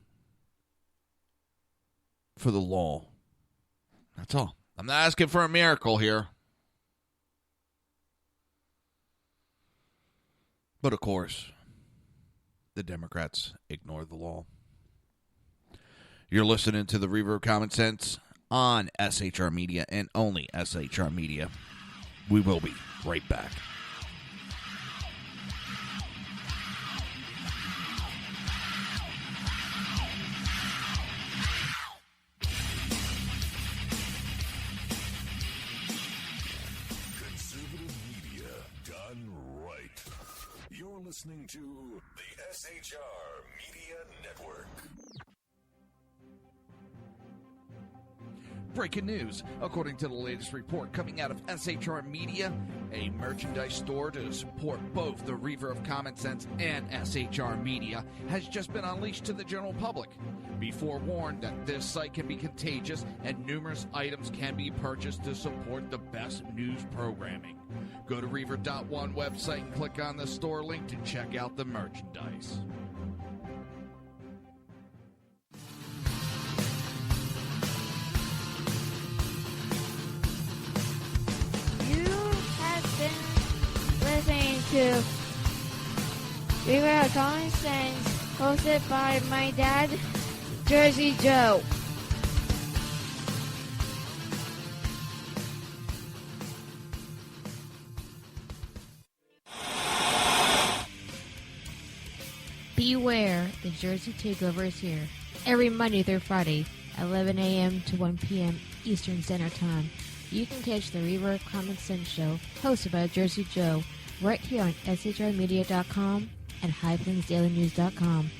Speaker 5: for the law. That's all. I'm not asking for a miracle here. But, of course, the Democrats ignore the law. You're listening to the Reaver of Common Sense on SHR Media and only SHR Media. We will be right back.
Speaker 6: Conservative media done right. You're listening to the SHR Media Network.
Speaker 4: Breaking news. According to the latest report coming out of SHR Media, a merchandise store to support both the Reaver of Common Sense and SHR Media has just been unleashed to the general public. Be forewarned that this site can be contagious and numerous items can be purchased to support the best news programming. Go to Reaver.one website and click on the store link to check out the merchandise.
Speaker 7: Listening to Reaver of Common Sense, hosted by my dad, Jersey Joe. Beware, the Jersey Takeover is here. Every Monday through Friday, 11 a.m. to 1 p.m. Eastern Standard Time. You can catch the Reaver of Common Sense show, hosted by Jersey Joe, right here on shrmedia.com and highplainsdailynews.com.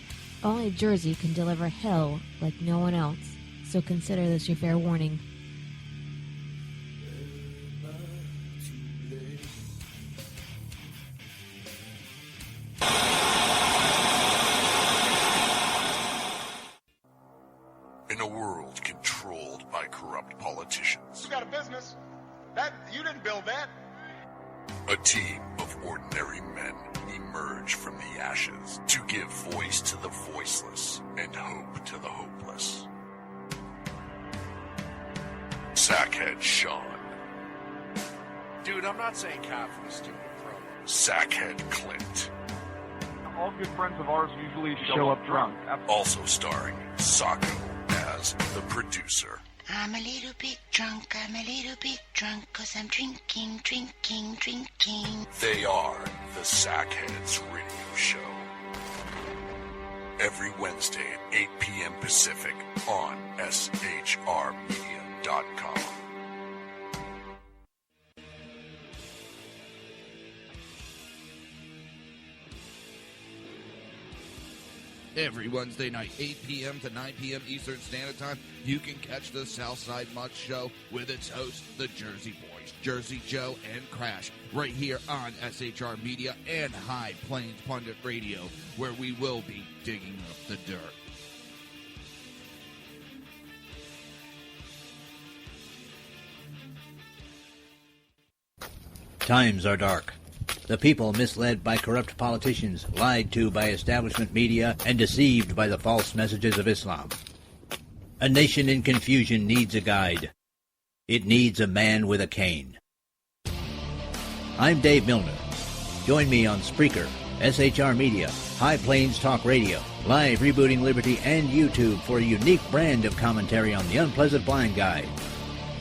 Speaker 7: Only Jersey can deliver hell like no one else, so consider this your fair warning.
Speaker 6: In a world controlled by corrupt politicians,
Speaker 11: You got a business. You didn't build that.
Speaker 6: a team of ordinary men emerge from the ashes to give voice to the voiceless and hope to the hopeless. Sackhead Sean,
Speaker 8: Dude, I'm not saying cop for the stupid program.
Speaker 6: Sackhead Clint,
Speaker 11: All good friends of ours usually show up drunk.
Speaker 6: also starring Sacco as the producer.
Speaker 9: I'm a little bit drunk, I'm a little bit drunk, 'cause I'm drinking, drinking, drinking.
Speaker 6: They are the Sackheads Radio Show. Every Wednesday at 8 p.m. Pacific on shrmedia.com.
Speaker 4: Every Wednesday night, 8 p.m. to 9 p.m. Eastern Standard Time, you can catch the Southside Mutt Show with its host, the Jersey Boys, Jersey Joe and Crash, right here on SHR Media and High Plains Pundit Radio, where we will be digging up the dirt.
Speaker 10: Times are dark. The people misled by corrupt politicians, lied to by establishment media, and deceived by the false messages of Islam. A nation in confusion needs a guide. It needs a man with a cane. I'm Dave Milner. Join me on Spreaker, SHR Media, High Plains Talk Radio, Live Rebooting Liberty, and YouTube for a unique brand of commentary on the unpleasant blind guide.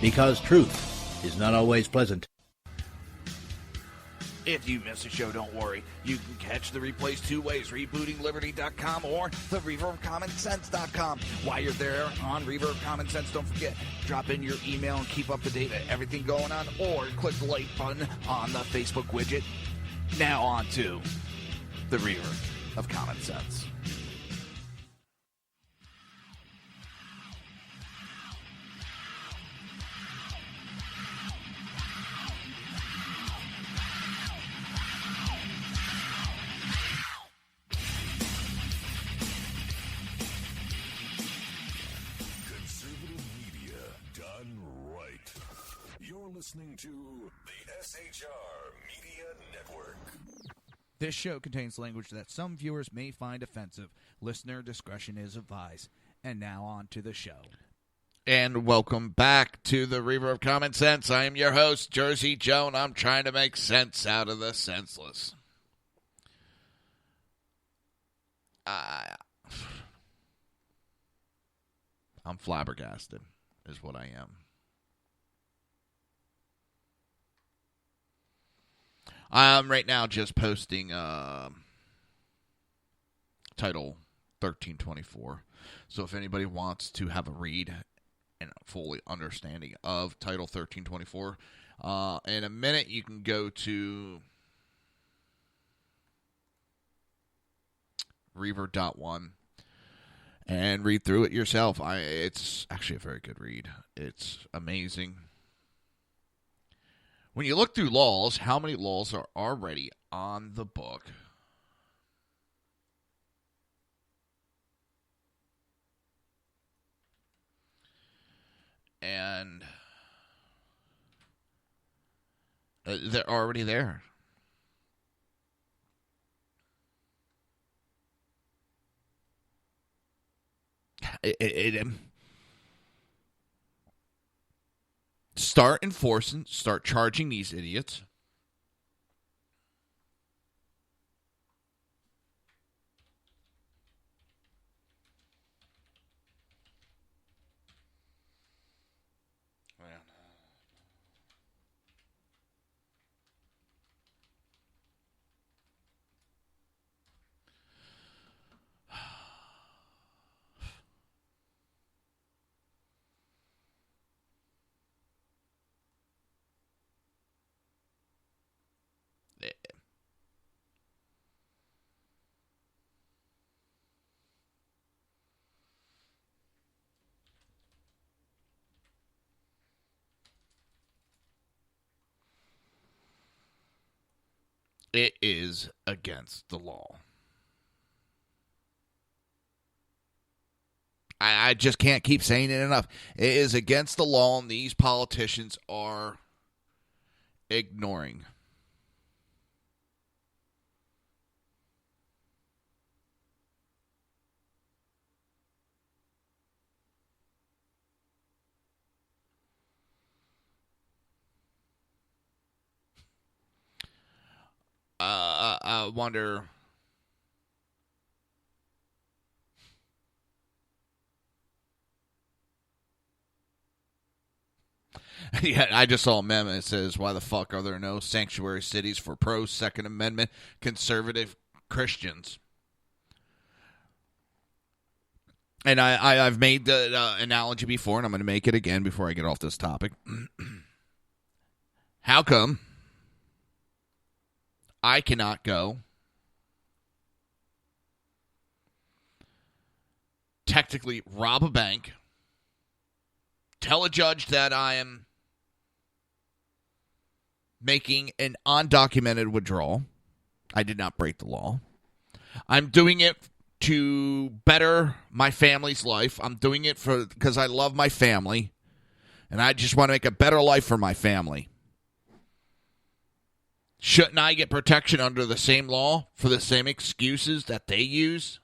Speaker 10: Because truth is not always pleasant.
Speaker 4: If you miss a show, don't worry. You can catch the replays two ways, rebootingliberty.com or the reaverofcommonsense.com. While you're there on Reaver of Common Sense, don't forget, drop in your email and keep up to date with everything going on, or click the like button on the Facebook widget. Now on to the Reaver of Common Sense.
Speaker 6: Listening to the SHR Media Network.
Speaker 4: This show contains language that some viewers may find offensive. Listener discretion is advised. And now on to the show.
Speaker 5: And welcome back to the Reaver of Common Sense. I am your host, Jersey Joe, and I'm trying to make sense out of the senseless. I'm flabbergasted, is what I am. I'm right now just posting Title 1324. So if anybody wants to have a read and a fully understanding of Title 1324, in a minute you can go to Reaver.one and read through it yourself. It's actually a very good read. It's amazing. When you look through laws, how many laws are already on the book? And they're already there. Start enforcing, start charging these idiots. It is against the law. I just can't keep saying it enough. It is against the law, and these politicians are ignoring. I wonder. Yeah, I just saw a meme that says, "Why the fuck are there no sanctuary cities for pro-Second Amendment conservative Christians?" And I've made the analogy before, and I'm going to make it again before I get off this topic. How come I cannot go technically rob a bank, tell a judge that I am making an undocumented withdrawal? I did not break the law. I'm doing it to better my family's life. I'm doing it because I love my family, and I just want to make a better life for my family. Shouldn't I get protection under the same law for the same excuses that they use?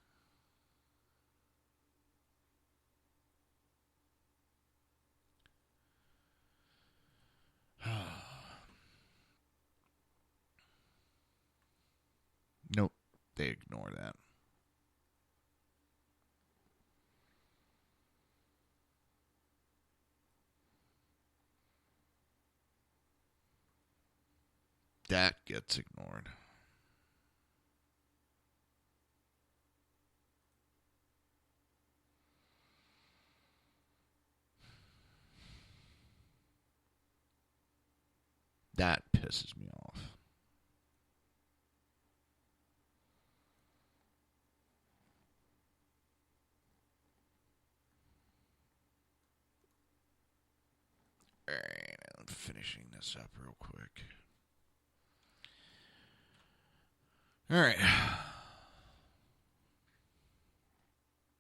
Speaker 5: Nope, they ignore that. That gets ignored. That pisses me off. All right, I'm finishing this up real quick. All right.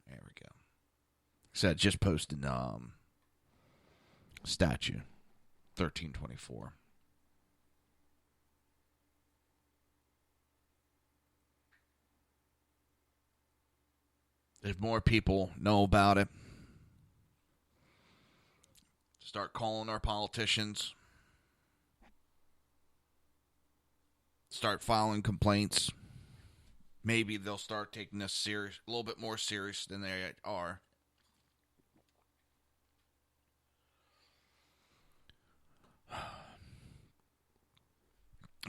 Speaker 5: There we go. So I just posted statue 1324. If more people know about it, start calling our politicians, start filing complaints, maybe they'll start taking this serious, a little bit more serious than they are.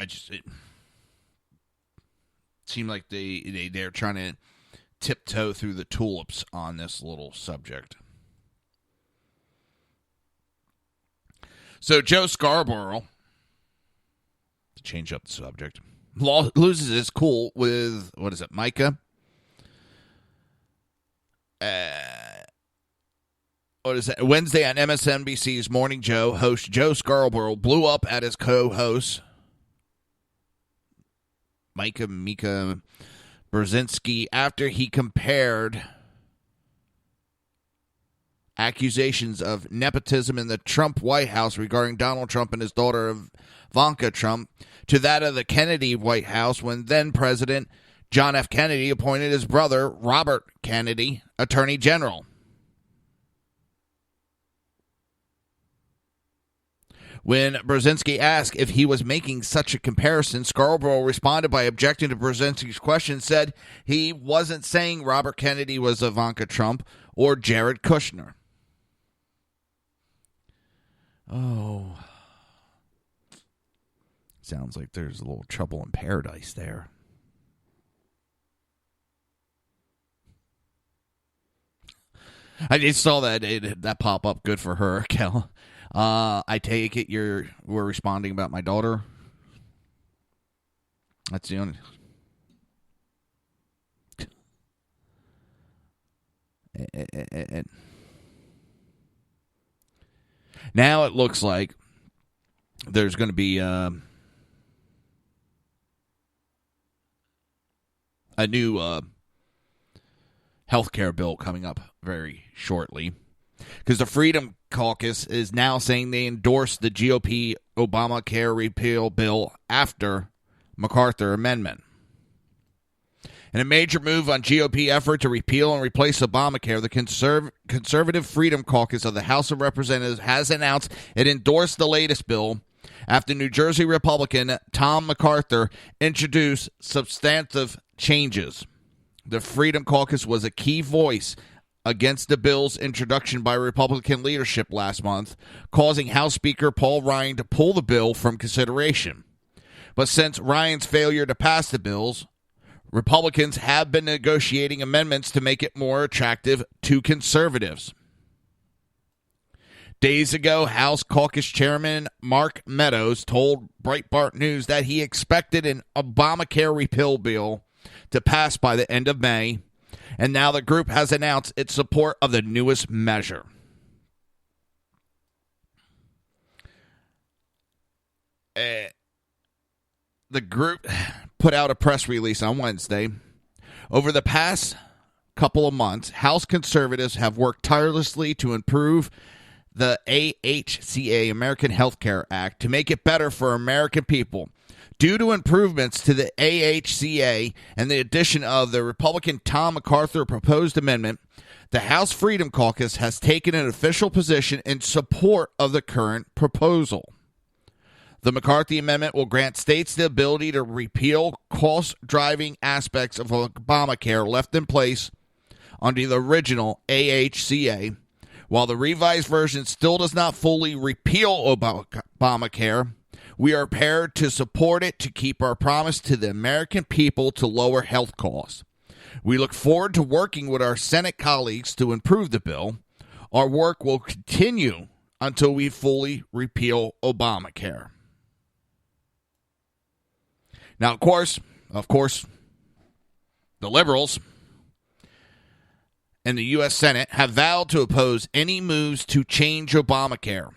Speaker 5: It seemed like they're trying to tiptoe through the tulips on this little subject. So Joe Scarborough, to change up the subject, loses his cool with, what is it, Micah? what is that? Wednesday on MSNBC's Morning Joe, host Joe Scarborough blew up at his co-host, Mika Brzezinski, after he compared accusations of nepotism in the Trump White House regarding Donald Trump and his daughter Ivanka Trump to that of the Kennedy White House when then-President John F. Kennedy appointed his brother, Robert Kennedy, Attorney General. When Brzezinski asked if he was making such a comparison, Scarborough responded by objecting to Brzezinski's question, said he wasn't saying Robert Kennedy was Ivanka Trump or Jared Kushner. Oh. Sounds like there's a little trouble in paradise there. I just saw that pop up. Good for her, Kel. I take it we're responding about my daughter. That's the only. Now it looks like there's going to be a new healthcare bill coming up very shortly, because the Freedom Caucus is now saying they endorsed the GOP Obamacare repeal bill after MacArthur Amendment. In a major move on GOP effort to repeal and replace Obamacare, the Conservative Freedom Caucus of the House of Representatives has announced it endorsed the latest bill after New Jersey Republican Tom MacArthur introduced substantive changes. The Freedom Caucus was a key voice against the bill's introduction by Republican leadership last month, causing House Speaker Paul Ryan to pull the bill from consideration. But since Ryan's failure to pass the bills, Republicans have been negotiating amendments to make it more attractive to conservatives. Days ago, House Caucus Chairman Mark Meadows told Breitbart News that he expected an Obamacare repeal bill to pass by the end of May, and now the group has announced its support of the newest measure. The group put out a press release on Wednesday. Over the past couple of months, House conservatives have worked tirelessly to improve the AHCA, American Health Care Act, to make it better for American people. Due to improvements to the AHCA and the addition of the Republican Tom MacArthur proposed amendment, the House Freedom Caucus has taken an official position in support of the current proposal. The McCarthy Amendment will grant states the ability to repeal cost-driving aspects of Obamacare left in place under the original AHCA. While the revised version still does not fully repeal Obamacare, we are prepared to support it to keep our promise to the American people to lower health costs. We look forward to working with our Senate colleagues to improve the bill. Our work will continue until we fully repeal Obamacare. Now, of course, the liberals in the U.S. Senate have vowed to oppose any moves to change Obamacare.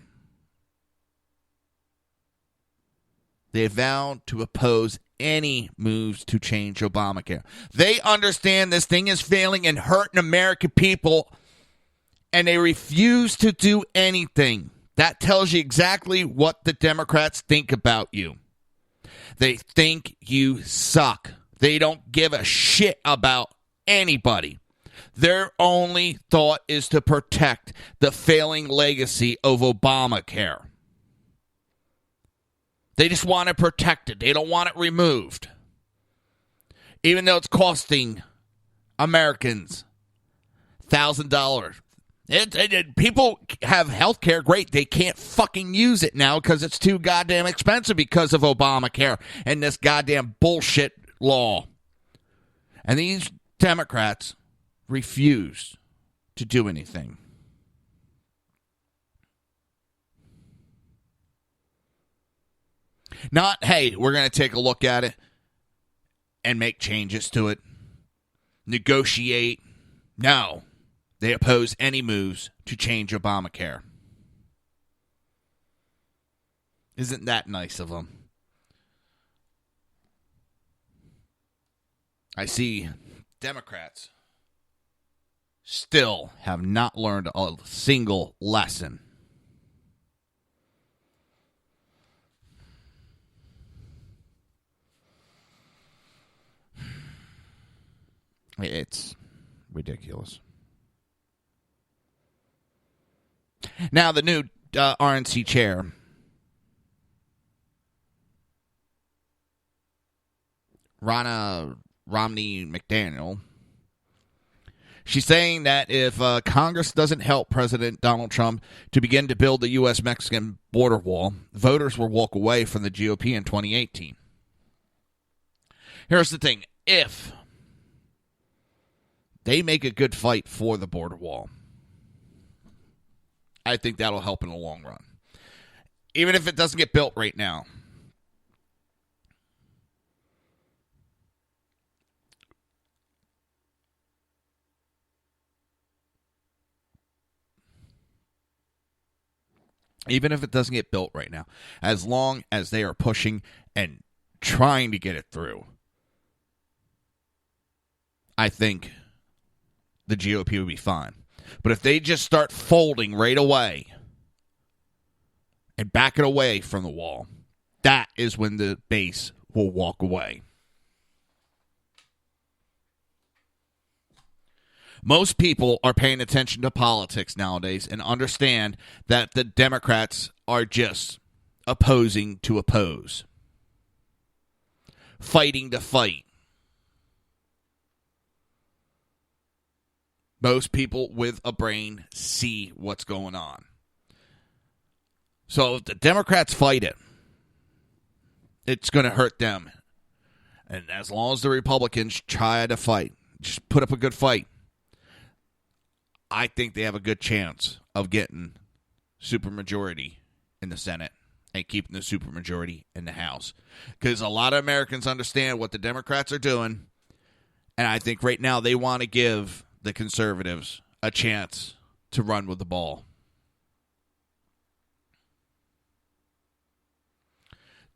Speaker 5: They have vowed to oppose any moves to change Obamacare. They understand this thing is failing and hurting American people, and they refuse to do anything. That tells you exactly what the Democrats think about you. They think you suck. They don't give a shit about anybody. Their only thought is to protect the failing legacy of Obamacare. They just want to protect it. They don't want it removed. Even though it's costing Americans $1,000. People have health care, great. They can't fucking use it now because it's too goddamn expensive because of Obamacare and this goddamn bullshit law. And these Democrats refuse to do anything. Not, hey, we're going to take a look at it and make changes to it. Negotiate. No. They oppose any moves to change Obamacare. Isn't that nice of them? I see Democrats still have not learned a single lesson. It's ridiculous. Now, the new RNC chair, Ronna Romney McDaniel, she's saying that if Congress doesn't help President Donald Trump to begin to build the U.S.-Mexican border wall, voters will walk away from the GOP in 2018. Here's the thing. If they make a good fight for the border wall, I think that'll help in the long run. Even if it doesn't get built right now. Even if it doesn't get built right now, as long as they are pushing and trying to get it through, I think the GOP would be fine. But if they just start folding right away and backing away from the wall, that is when the base will walk away. Most people are paying attention to politics nowadays and understand that the Democrats are just opposing to oppose, fighting to fight. Most people with a brain see what's going on. So if the Democrats fight it, it's going to hurt them. And as long as the Republicans try to fight, just put up a good fight, I think they have a good chance of getting supermajority in the Senate and keeping the supermajority in the House. Because a lot of Americans understand what the Democrats are doing, and I think right now they want to give the conservatives a chance to run with the ball.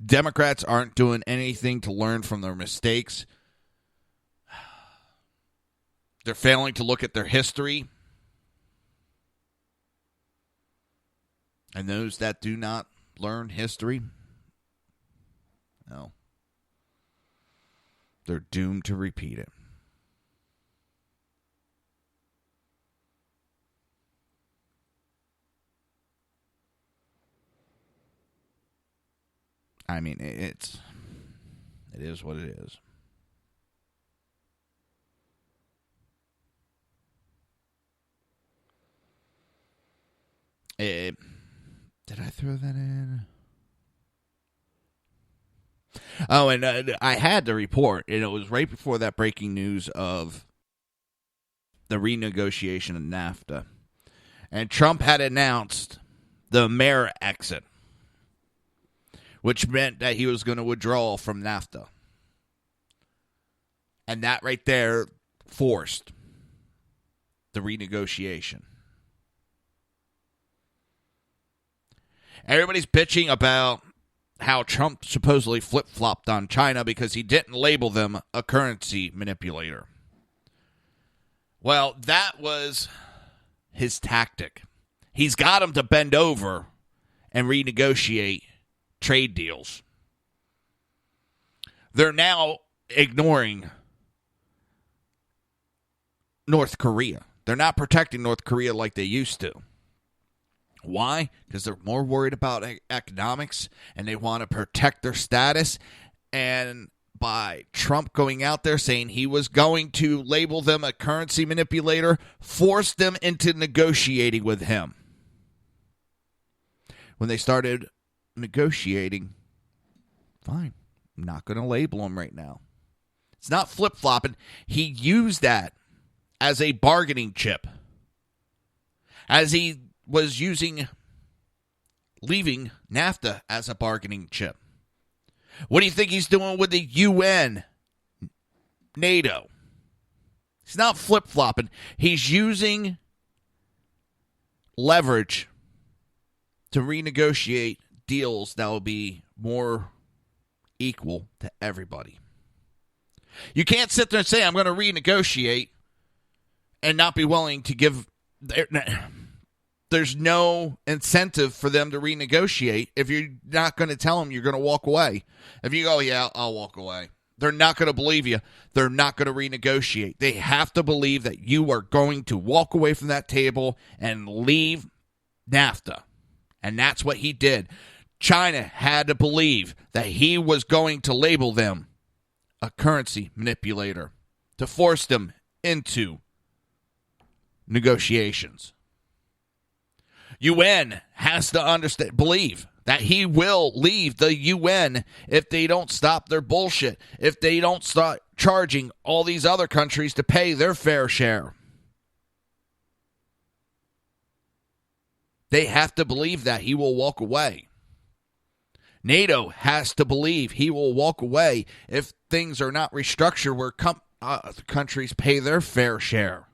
Speaker 5: Democrats aren't doing anything to learn from their mistakes. They're failing to look at their history. And those that do not learn history, no, they're doomed to repeat it. I mean, it is what it is. Did I throw that in? Oh, and I had the report, and it was right before that breaking news of the renegotiation of NAFTA. And Trump had announced the mayor exit, which meant that he was going to withdraw from NAFTA. And that right there forced the renegotiation. Everybody's bitching about how Trump supposedly flip-flopped on China because he didn't label them a currency manipulator. Well, that was his tactic. He's got them to bend over and renegotiate trade deals. They're now ignoring North Korea. They're not protecting North Korea like they used to. Why? Because they're more worried about economics and they want to protect their status. And by Trump going out there saying he was going to label them a currency manipulator, forced them into negotiating with him. When they started negotiating, fine, I'm not going to label them right now. It's not flip-flopping. He used that as a bargaining chip. As he was leaving NAFTA as a bargaining chip. What do you think he's doing with the UN, NATO? He's not flip-flopping. He's using leverage to renegotiate deals that will be more equal to everybody. You can't sit there and say, I'm going to renegotiate and not be willing to give. There's no incentive for them to renegotiate if you're not going to tell them you're going to walk away. If you go, yeah, I'll walk away, they're not going to believe you. They're not going to renegotiate. They have to believe that you are going to walk away from that table and leave NAFTA. And that's what he did. China had to believe that he was going to label them a currency manipulator to force them into negotiations. UN has to believe that he will leave the UN if they don't stop their bullshit, if they don't start charging all these other countries to pay their fair share. They have to believe that he will walk away. NATO has to believe he will walk away if things are not restructured where countries pay their fair share.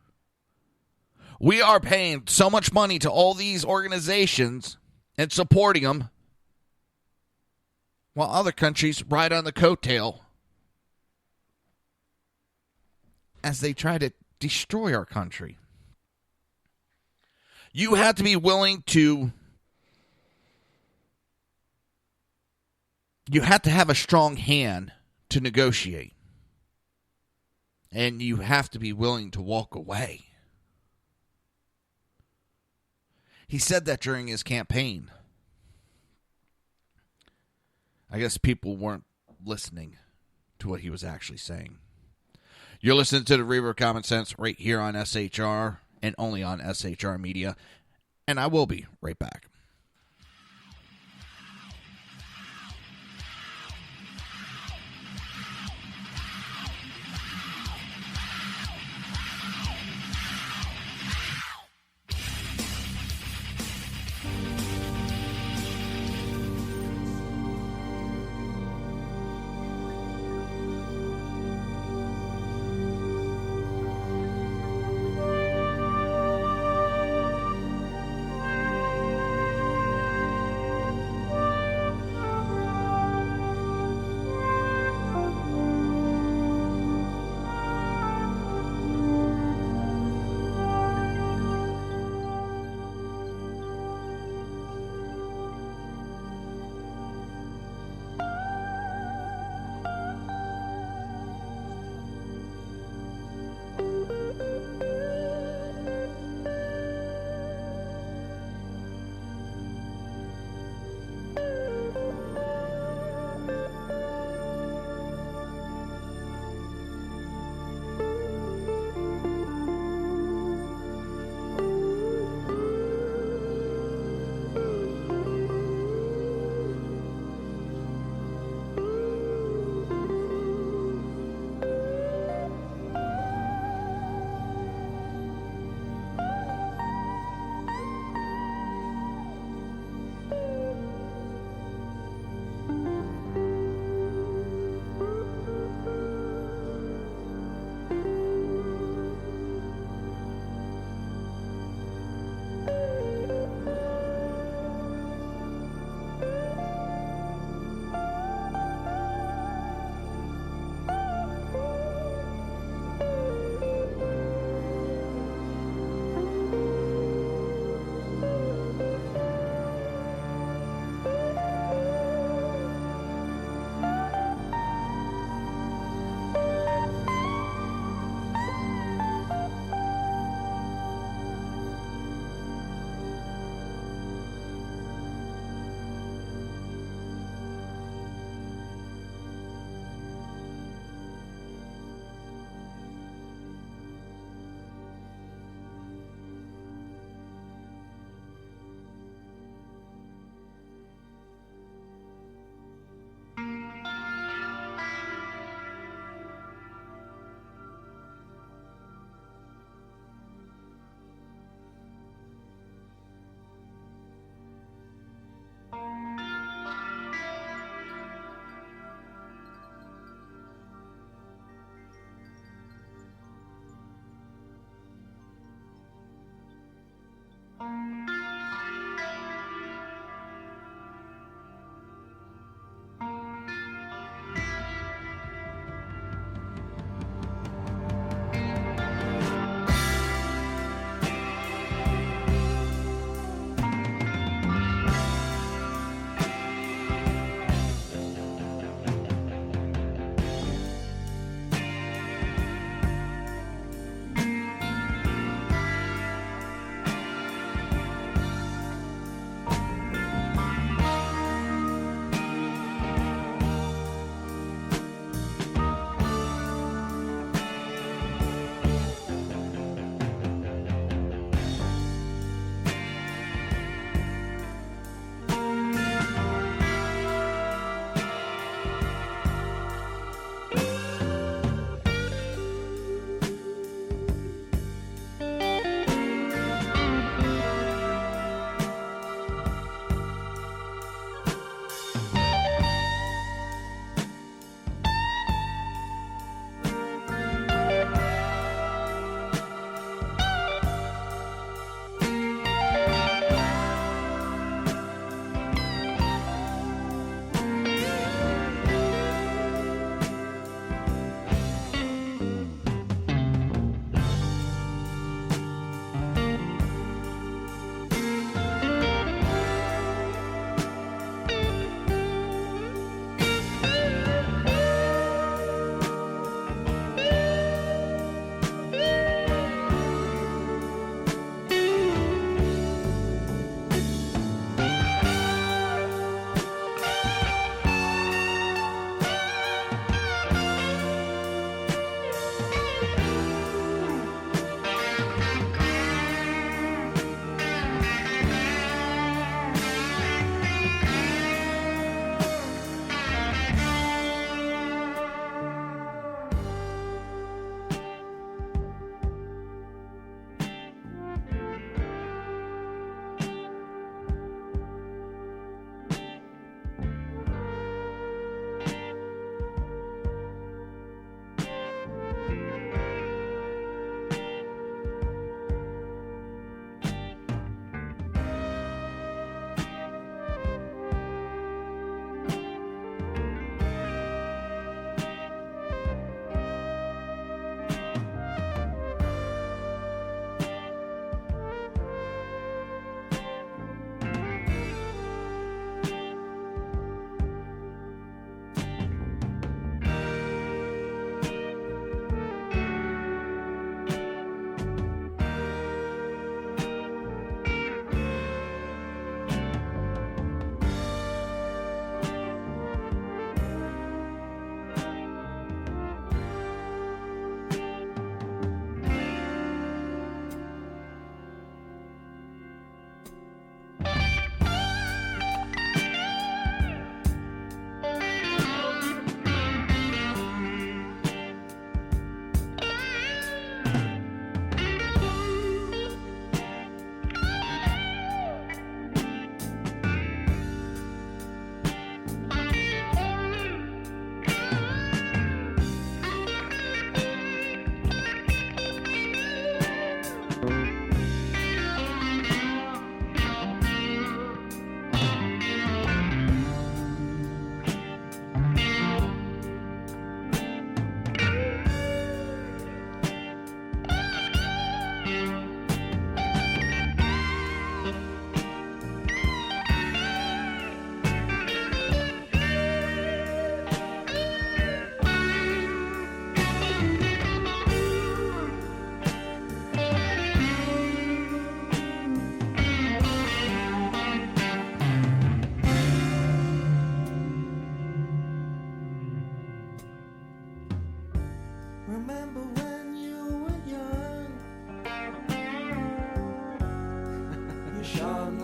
Speaker 5: We are paying so much money to all these organizations and supporting them while other countries ride on the coattail as they try to destroy our country. You have to be willing to... You have to have a strong hand to negotiate. And you have to be willing to walk away. He said that during his campaign. I guess people weren't listening to what he was actually saying. You're listening to the Reaver of Common Sense right here on SHR and only on SHR Media. And I will be right back.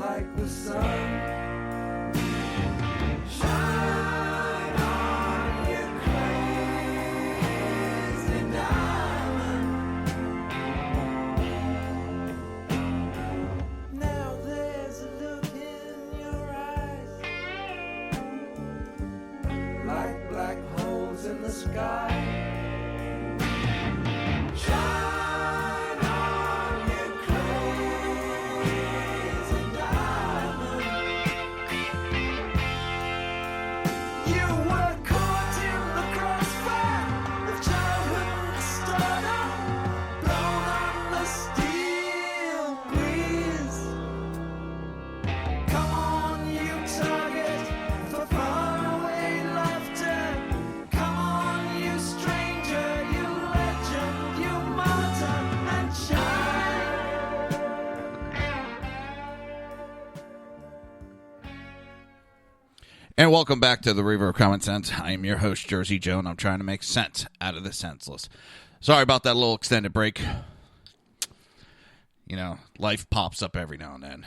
Speaker 12: like the sun. Shine on, you crazy diamond. Now there's a look in your eyes, like black holes in the sky. Shine on, you crazy diamond. You were caught in the crossfire of childhood stardom, blown on the steel breeze. Come on, you target for faraway laughter. Come on, you stranger, you legend, you martyr, and shine.
Speaker 5: And welcome back to the Reaver of Common Sense. I am your host, Jersey Joe, and I'm trying to make sense out of the senseless. Sorry about that little extended break. You know, life pops up every now and then.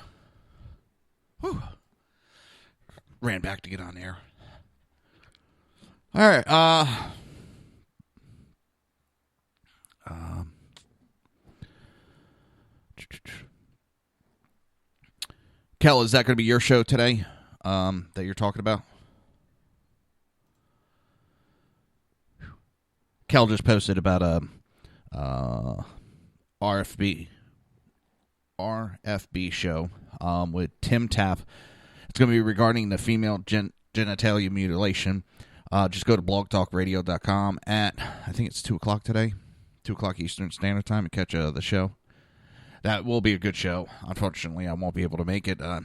Speaker 5: Whew. Ran back to get on air. All right. Kel, is that going to be your show today that you're talking about? Kel just posted about a RFB show with Tim Tapp. It's going to be regarding the female genitalia mutilation. Just go to blogtalkradio.com at, I think it's 2 o'clock today, 2 o'clock Eastern Standard Time, and catch the show. That will be a good show. Unfortunately, I won't be able to make it. I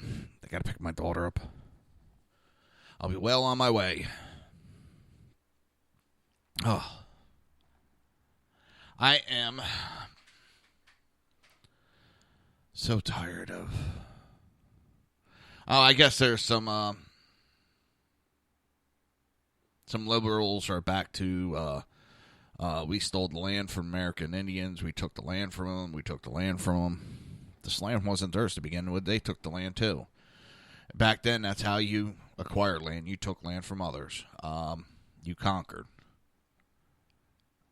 Speaker 5: got to pick my daughter up. I'll be well on my way. Oh. I am so tired of... Oh, I guess there's some liberals are back to... we stole the land from American Indians. We took the land from them. We took the land from them. This land wasn't theirs to begin with. They took the land too. Back then, that's how you acquired land. You took land from others. You conquered.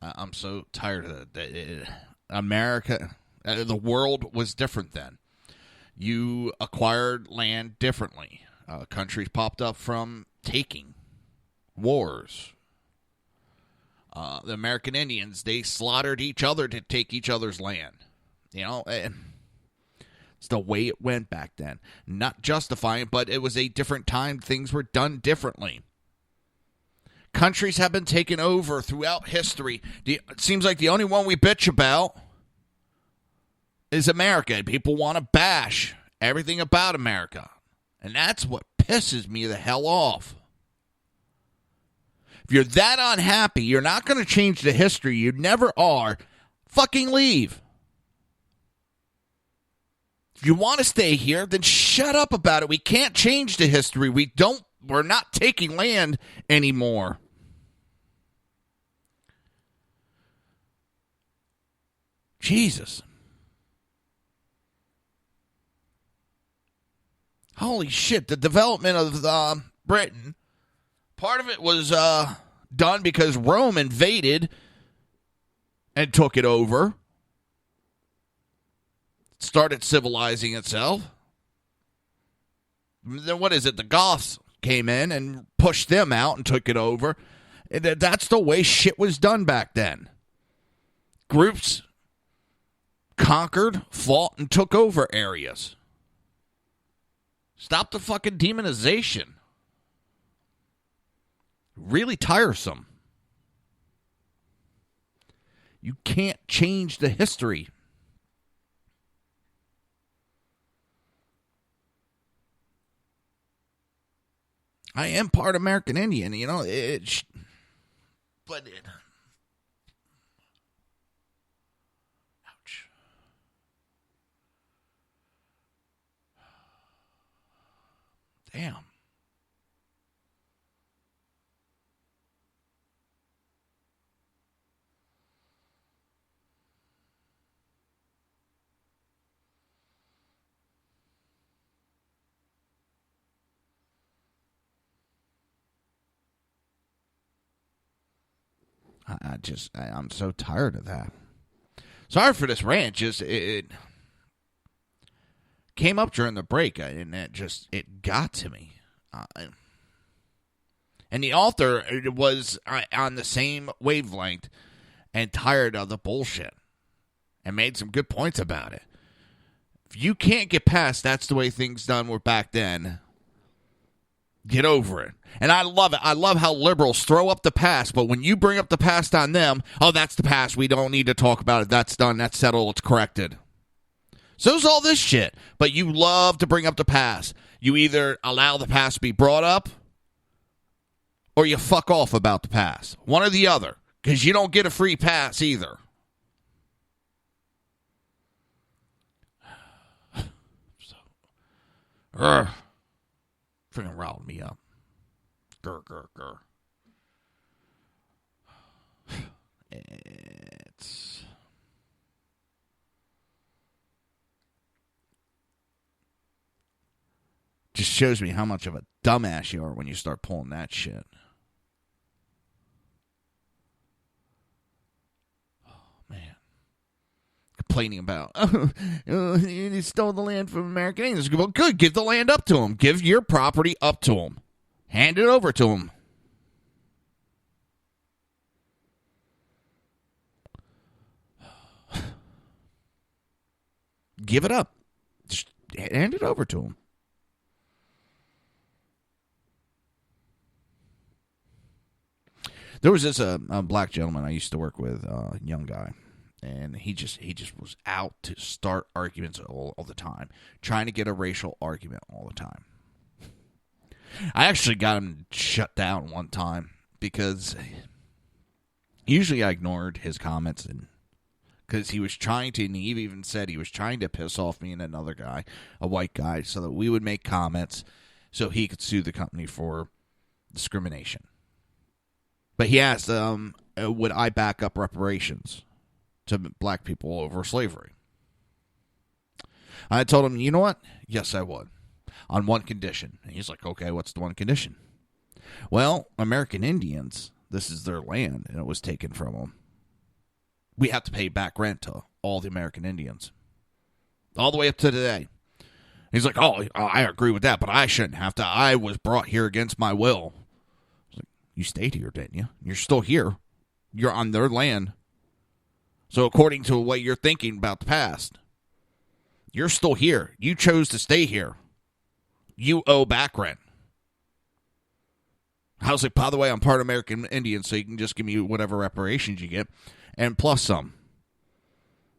Speaker 5: I'm so tired of that. America, the world was different then. You acquired land differently. Countries popped up from taking. Wars. The American Indians, they slaughtered each other to take each other's land. You know, it's the way it went back then. Not justifying, but it was a different time. Things were done differently. Countries have been taken over throughout history. It seems like the only one we bitch about is America. And people want to bash everything about America. And that's what pisses me the hell off. If you're that unhappy, you're not going to change the history. You never are. Fucking leave. If you want to stay here, then shut up about it. We can't change the history. We're not taking land anymore. Jesus. Holy shit. The development of Britain, part of it was done because Rome invaded and took it over. Started civilizing itself. Then what is it? The Goths came in and pushed them out and took it over. That's the way shit was done back then. Groups conquered, fought, and took over areas. Stop the fucking demonization. Really tiresome. You can't change the history. I am part American Indian, you know. But ouch. Damn. I'm so tired of that. Sorry for this rant. Just it came up during the break, and it got to me. And the author was on the same wavelength and tired of the bullshit and made some good points about it. If you can't get past that's the way things done were back then, get over it. And I love it. I love how liberals throw up the past, but when you bring up the past on them, oh, that's the past. We don't need to talk about it. That's done. That's settled. It's corrected. So's all this shit. But you love to bring up the past. You either allow the past to be brought up or you fuck off about the past. One or the other. Because you don't get a free pass either. Freaking riled me up. Grr. It's... just shows me how much of a dumbass you are when you start pulling that shit. Complaining about, he stole the land from American Indians. Well, good, give the land up to him. Give your property up to him. Hand it over to him. Give it up. Just hand it over to him. There was this a black gentleman I used to work with, a young guy. And he just was out to start arguments all the time, trying to get a racial argument all the time. I actually got him shut down one time because usually I ignored his comments, and because he was trying to, and he even said he was trying to piss off me and another guy, a white guy, so that we would make comments so he could sue the company for discrimination. But he asked, would I back up reparations to black people over slavery? I told him, you know what? Yes, I would. On one condition. And he's like, okay, what's the one condition? Well, American Indians, this is their land, and it was taken from them. We have to pay back rent to all the American Indians. All the way up to today. He's like, oh, I agree with that, but I shouldn't have to. I was brought here against my will. I was like, you stayed here, didn't you? You're still here. You're on their land. So according to what you're thinking about the past, you're still here. You chose to stay here. You owe back rent. I was like, by the way, I'm part American Indian, so you can just give me whatever reparations you get, and plus some.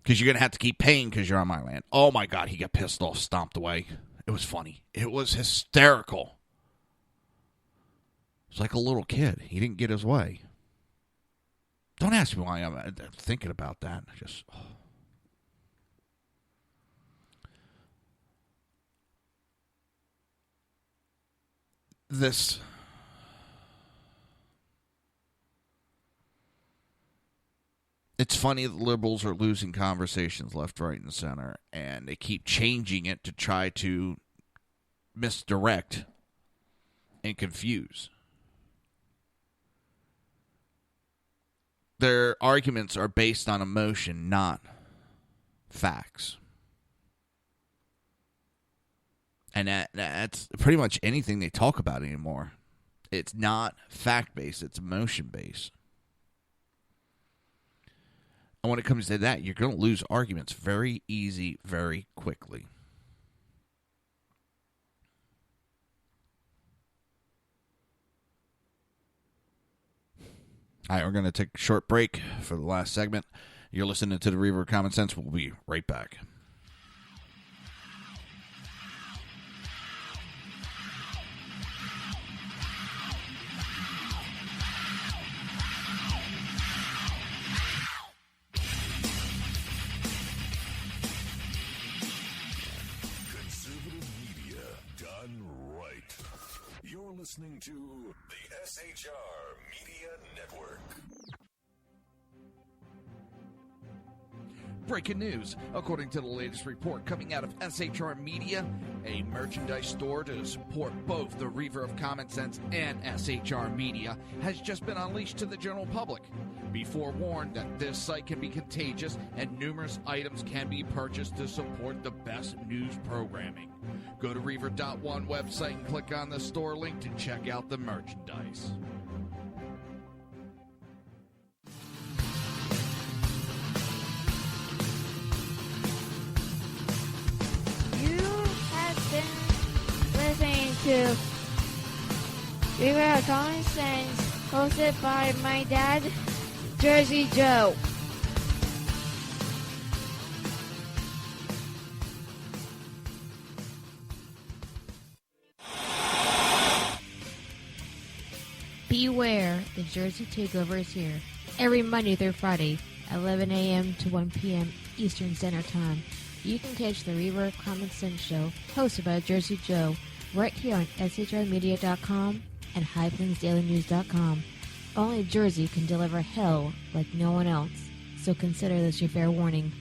Speaker 5: Because you're going to have to keep paying because you're on my land. Oh, my God, he got pissed off, stomped away. It was funny. It was hysterical. It was like a little kid. He didn't get his way. Don't ask me why I'm thinking about that. Just this. It's funny that liberals are losing conversations left, right, and center, and they keep changing it to try to misdirect and confuse. Their arguments are based on emotion, not facts. And that's pretty much anything they talk about anymore. It's not fact-based, it's emotion-based. And when it comes to that, you're going to lose arguments very easy, very quickly. All right, we're going to take a short break for the last segment. You're listening to the Reaver of Common Sense. We'll be right back.
Speaker 6: Conservative media done right. You're listening to the SHR Media Network.
Speaker 4: Breaking news. According to the latest report coming out of SHR Media, a merchandise store to support both the Reaver of Common Sense and SHR Media has just been unleashed to the general public. Be forewarned that this site can be contagious and numerous items can be purchased to support the best news programming. Go to Reaver.one website and click on the store link to check out the merchandise.
Speaker 7: Listening to Reaver of Common Sense, hosted by my dad, Jersey Joe. Beware, the Jersey Takeover is here. Every Monday through Friday, 11 a.m. to 1 p.m. Eastern Standard Time. You can catch the Reaver of Common Sense show, hosted by Jersey Joe, right here on shrmedia.com and highplainsdailynews.com. Only Jersey can deliver hell like no one else, so consider this your fair warning.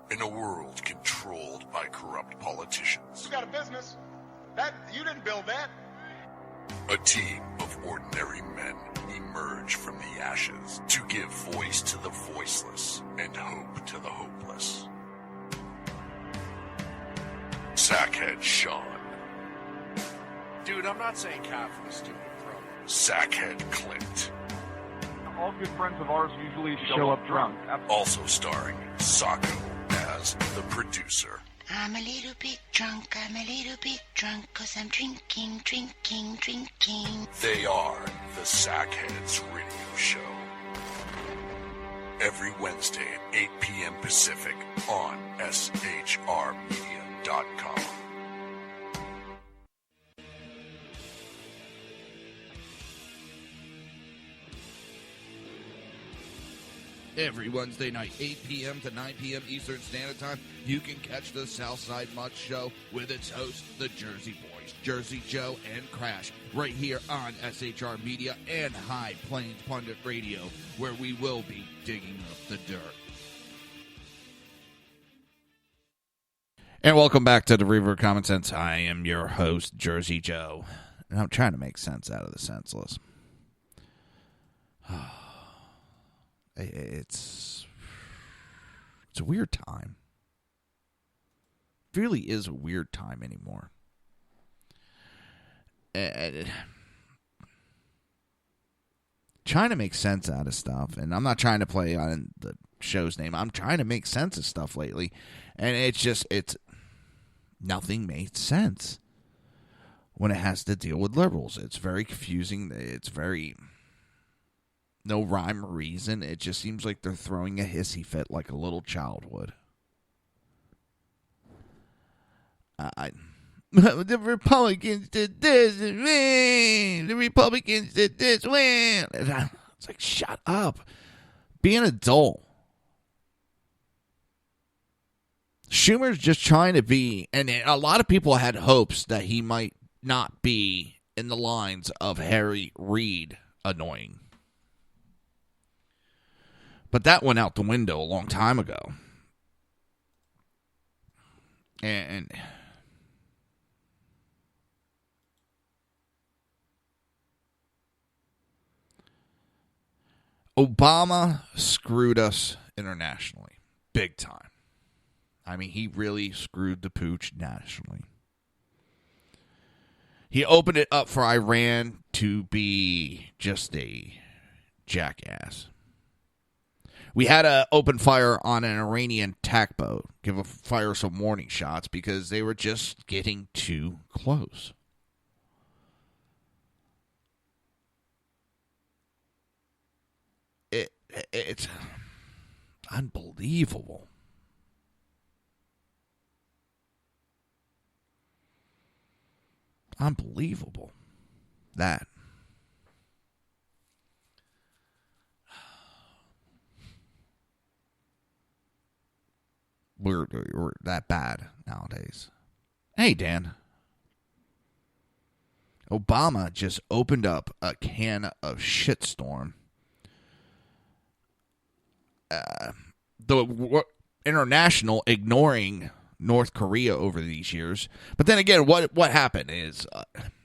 Speaker 6: In a world controlled by corrupt politicians,
Speaker 13: You got a business. You didn't build that.
Speaker 6: a team of ordinary men emerge from the ashes to give voice to the voiceless and hope to the hopeless. Sackhead Sean,
Speaker 8: Dude, I'm not saying cop for the stupid program.
Speaker 6: Sackhead Clint,
Speaker 11: All good friends of ours usually show up drunk.
Speaker 6: also starring Sacco as the producer.
Speaker 9: I'm a little bit drunk, 'cause I'm drinking, drinking, drinking.
Speaker 6: They are the Sackheads Radio Show. Every Wednesday at 8 p.m. Pacific on shrmedia.com.
Speaker 4: Every Wednesday night, 8 p.m. to 9 p.m. Eastern Standard Time, you can catch the Southside Mutt Show with its host, the Jersey Boys, Jersey Joe and Crash, right here on SHR Media and High Plains Pundit Radio, where we will be digging up the dirt.
Speaker 5: And welcome back to the Reaver of Common Sense. I am your host, Jersey Joe. And I'm trying to make sense out of the senseless. It's a weird time. It really is a weird time anymore. Trying to make sense out of stuff, and I'm not trying to play on the show's name. I'm trying to make sense of stuff lately, and it's nothing made sense when it has to deal with liberals. It's very confusing. It's very no rhyme or reason. It just seems like they're throwing a hissy fit like a little child would. The Republicans did this, the Republicans did this. It's like, shut up. Be an adult. Schumer's just trying to be, and a lot of people had hopes that he might not be in the lines of Harry Reid annoying. But that went out the window a long time ago. And Obama screwed us internationally. Big time. I mean, he really screwed the pooch nationally. He opened it up for Iran to be just a jackass. We had to open fire on an Iranian tack boat, fire some warning shots because they were just getting too close. It's unbelievable. Unbelievable. That. we're that bad nowadays. Hey, Dan. Obama just opened up a can of shitstorm. The international ignoring North Korea over these years. But then again, what happened is,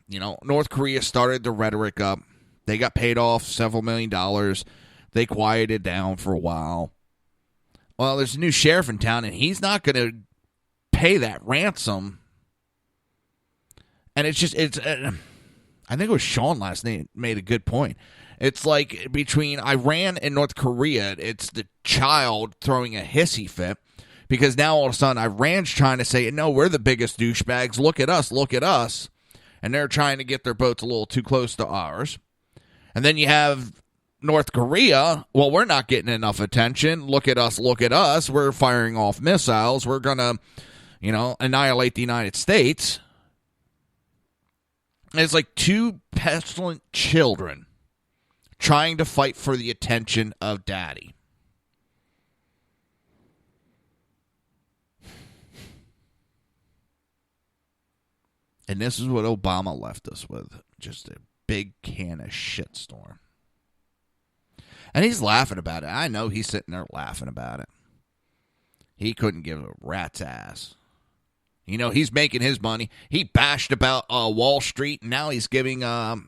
Speaker 5: North Korea started the rhetoric up. They got paid off several $1 million. They quieted down for a while. Well, there's a new sheriff in town, and he's not going to pay that ransom. And I think it was Sean last night made a good point. It's like between Iran and North Korea, it's the child throwing a hissy fit. Because now all of a sudden Iran's trying to say, no, we're the biggest douchebags. Look at us, look at us. And they're trying to get their boats a little too close to ours. And then you have North Korea, well, we're not getting enough attention. Look at us, look at us. We're firing off missiles. We're going to, annihilate the United States. And it's like two pestilent children trying to fight for the attention of daddy. And this is what Obama left us with. Just a big can of shitstorm. And he's laughing about it. I know he's sitting there laughing about it. He couldn't give a rat's ass. He's making his money. He bashed about Wall Street, and now he's giving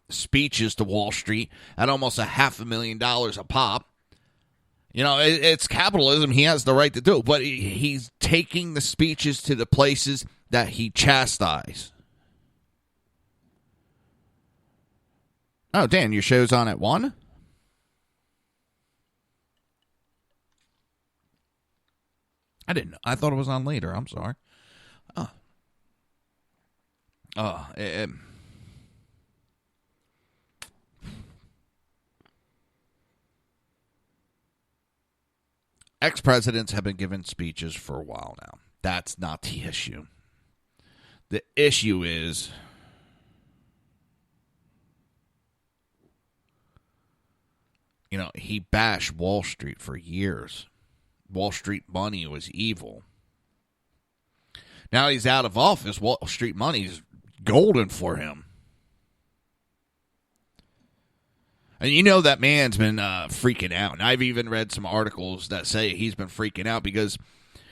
Speaker 5: speeches to Wall Street at almost $500,000 a pop. It's capitalism. He has the right to do it, but he's taking the speeches to the places that he chastised. Oh, Dan, your show's on at 1? I didn't know. I thought it was on later. I'm sorry. Ex-presidents have been giving speeches for a while now. That's not the issue. The issue is he bashed Wall Street for years. Wall Street money was evil. Now he's out of office. Wall Street money is golden for him. And that man's been freaking out. And I've even read some articles that say he's been freaking out because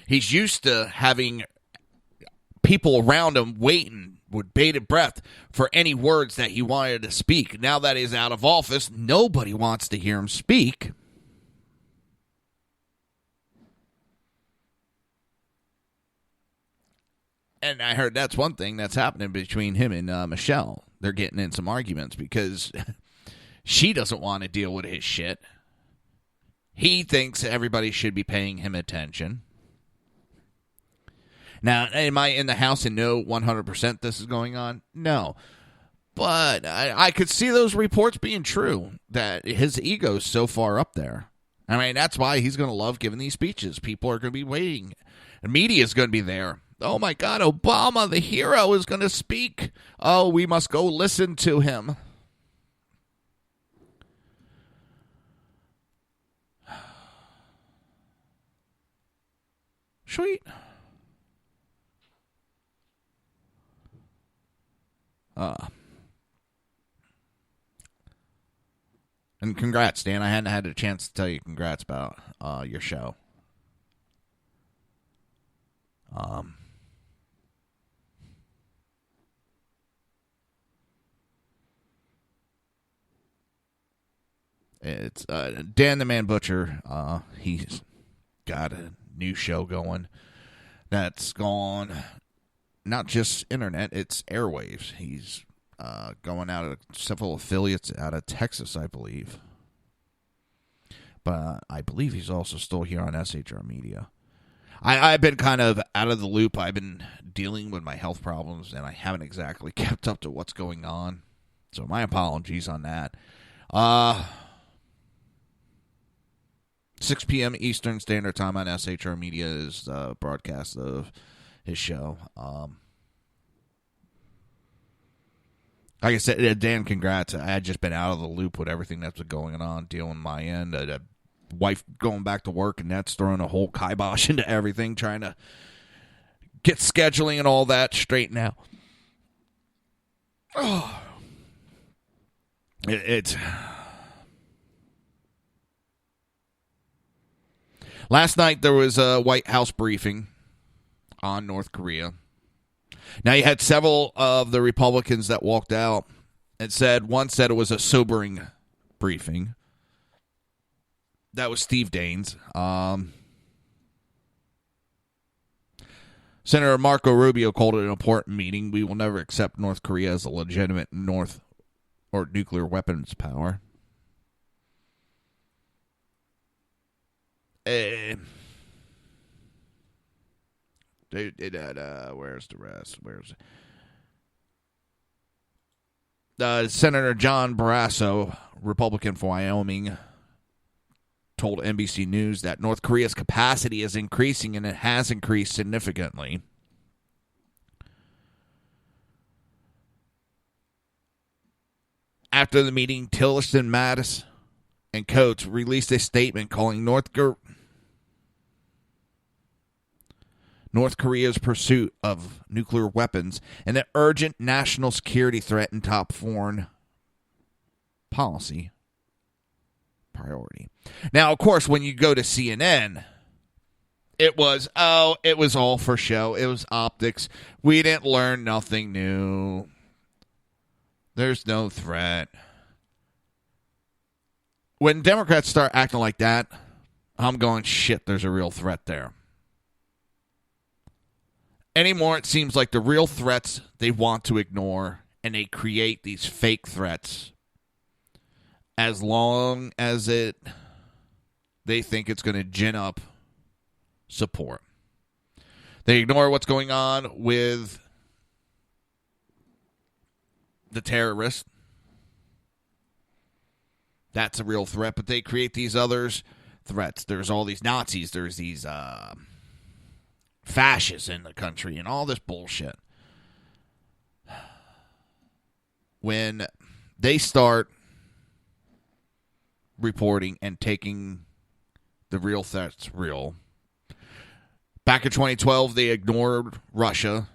Speaker 5: he's used to having people around him waiting with bated breath for any words that he wanted to speak. Now that he's out of office, nobody wants to hear him speak. And I heard that's one thing that's happening between him and Michelle. They're getting in some arguments because she doesn't want to deal with his shit. He thinks everybody should be paying him attention. Now, am I in the house and know 100% this is going on? No. But I could see those reports being true, that his ego's so far up there. I mean, that's why he's going to love giving these speeches. People are going to be waiting. The media's going to be there. Oh, my God, Obama, the hero, is going to speak. Oh, we must go listen to him. Sweet. And congrats, Dan. I hadn't had a chance to tell you congrats about your show. It's Dan the Man Butcher. He's got a new show going that's gone not just internet, it's airwaves. He's going out of several affiliates out of Texas, I believe. But I believe he's also still here on SHR Media. I've been kind of out of the loop. I've been dealing with my health problems, and I haven't exactly kept up to what's going on. So my apologies on that. 6 p.m. Eastern Standard Time on SHR Media is the broadcast of his show. Like I said, Dan, congrats. I had just been out of the loop with everything that's been going on, dealing with my end. wife going back to work, and that's throwing a whole kibosh into everything, trying to get scheduling and all that straightened out. Oh. It's... Last night there was a White House briefing on North Korea. Now you had several of the Republicans that walked out and one said it was a sobering briefing. That was Steve Daines. Senator Marco Rubio called it an important meeting. We will never accept North Korea as a legitimate nuclear weapons power. Where's the rest? Senator John Barrasso, Republican for Wyoming, told NBC News that North Korea's capacity is increasing, and it has increased significantly. After the meeting, Tillerson, Mattis, and Coates released a statement calling North Korea's pursuit of nuclear weapons an urgent national security threat and top foreign policy priority. Now, of course, when you go to CNN, it was all for show. It was optics. We didn't learn nothing new. There's no threat. When Democrats start acting like that, I'm going, shit, there's a real threat there. Anymore, it seems like the real threats they want to ignore, and they create these fake threats as long as they think it's going to gin up support. They ignore what's going on with the terrorists. That's a real threat, but they create these other threats. There's all these Nazis. There's these fascists in the country and all this bullshit. When they start reporting and taking the real threats real. Back in 2012, they ignored Russia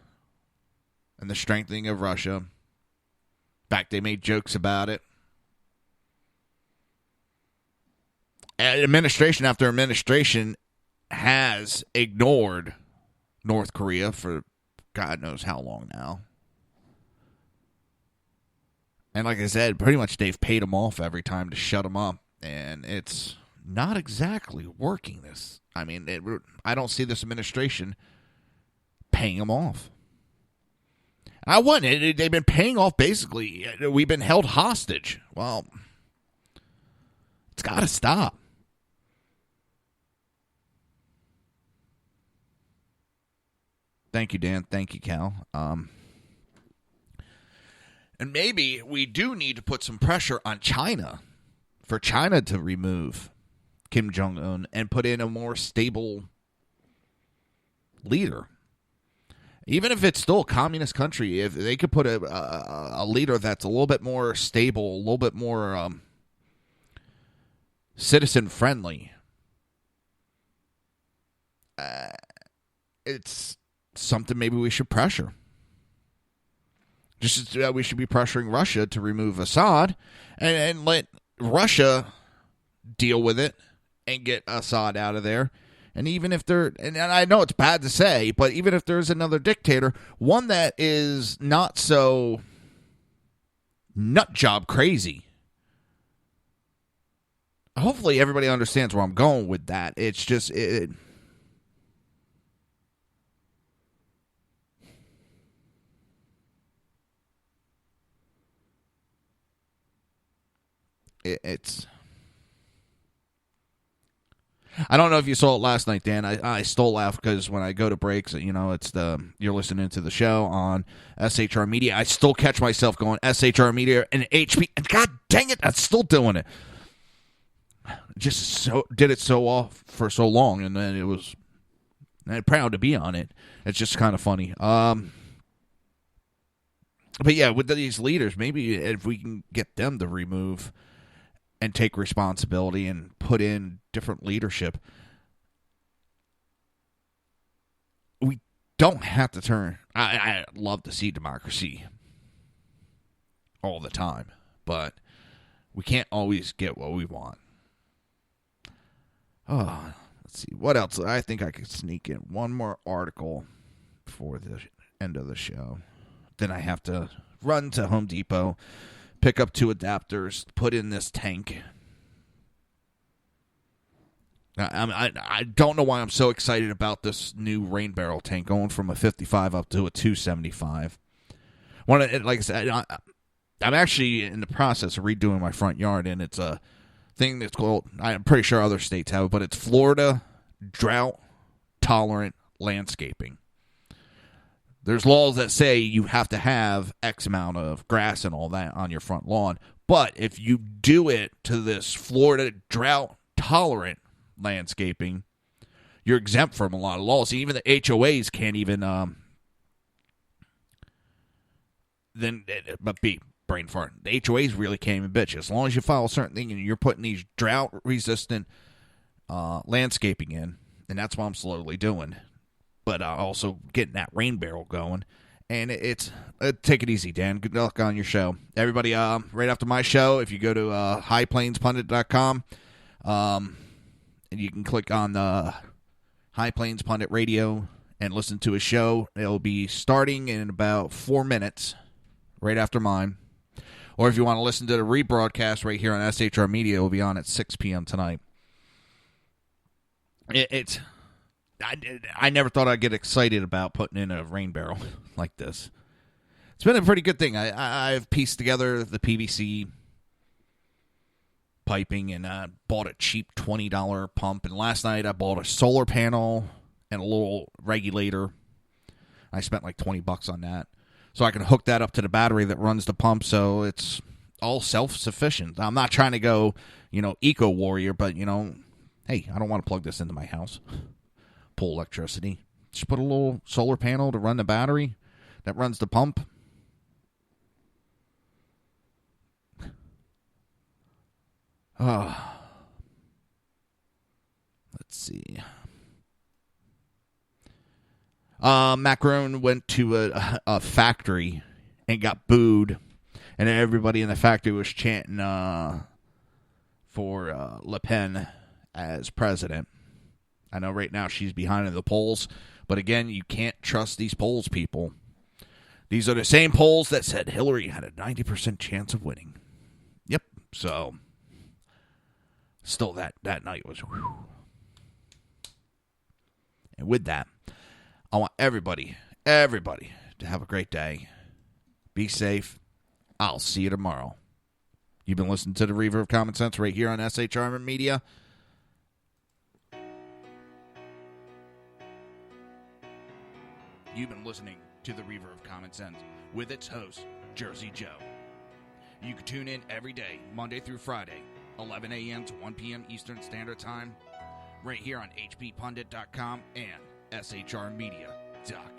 Speaker 5: and the strengthening of Russia. In fact, they made jokes about it. Administration after administration has ignored North Korea for God knows how long now. And like I said, pretty much they've paid them off every time to shut them up. And it's not exactly working this. I mean, I don't see this administration paying them off. I want it. They've been paying off basically. We've been held hostage. Well, it's got to stop. Thank you, Dan. Thank you, Cal. And maybe we do need to put some pressure on China for China to remove Kim Jong-un and put in a more stable leader. Even if it's still a communist country, if they could put a leader that's a little bit more stable, a little bit more citizen-friendly, it's something maybe we should pressure. Just as we should be pressuring Russia to remove Assad and let Russia deal with it and get Assad out of there. And even if and I know it's bad to say, but even if there's another dictator, one that is not so nut job crazy. Hopefully everybody understands where I'm going with that. It's just it's. I don't know if you saw it last night, Dan. I stole laugh because when I go to breaks, it's you're listening to the show on SHR Media. I still catch myself going SHR Media and HP. And God dang it, I'm still doing it. Just did it so off for so long, and then I'm proud to be on it. It's just kind of funny. But yeah, with these leaders, maybe if we can get them to remove and take responsibility and put in different leadership. We don't have to turn. I love to see democracy all the time, but we can't always get what we want. Oh, let's see. What else? I think I could sneak in one more article before the end of the show. Then I have to run to Home Depot, pick up 2 adapters, put in this tank. I don't know why I'm so excited about this new rain barrel tank going from a 55 up to a 275. Like I said, I'm actually in the process of redoing my front yard, and it's a thing that's called, I'm pretty sure other states have it, but it's Florida Drought Tolerant Landscaping. There's laws that say you have to have X amount of grass and all that on your front lawn, but if you do it to this Florida Drought Tolerant Landscaping, you're exempt from a lot of laws. Even the HOAs can't even brain fart. The HOAs really can't even bitch. As long as you follow a certain thing and you're putting these drought resistant landscaping in, and that's what I'm slowly doing. But also getting that rain barrel going. And take it easy, Dan. Good luck on your show. Everybody, right after my show, if you go to highplainspundit.com, and you can click on the High Plains Pundit Radio and listen to a show. It'll be starting in about 4 minutes, right after mine. Or if you want to listen to the rebroadcast right here on SHR Media, it will be on at 6 p.m. tonight. I never thought I'd get excited about putting in a rain barrel like this. It's been a pretty good thing. I've pieced together the PVC piping, and I bought a cheap $20 pump. And last night I bought a solar panel and a little regulator. I spent like $20 on that. So I can hook that up to the battery that runs the pump, so it's all self-sufficient. I'm not trying to go, eco-warrior, but, hey, I don't want to plug this into my house. Pull electricity. Just put a little solar panel to run the battery that runs the pump. Let's see. Macron went to a factory and got booed, and everybody in the factory was chanting for Le Pen as president. I know right now she's behind in the polls, but again, you can't trust these polls, people. These are the same polls that said Hillary had a 90% chance of winning. Yep, so still that night was whew. And with that, I want everybody to have a great day. Be safe. I'll see you tomorrow. You've been listening to the Reaver of Common Sense right here on SHR Media. You've been listening to the Reaver of Common Sense with its host, Jersey Joe. You can tune in every day, Monday through Friday, 11 a.m. to 1 p.m. Eastern Standard Time, right here on hppundit.com and shrmedia.com.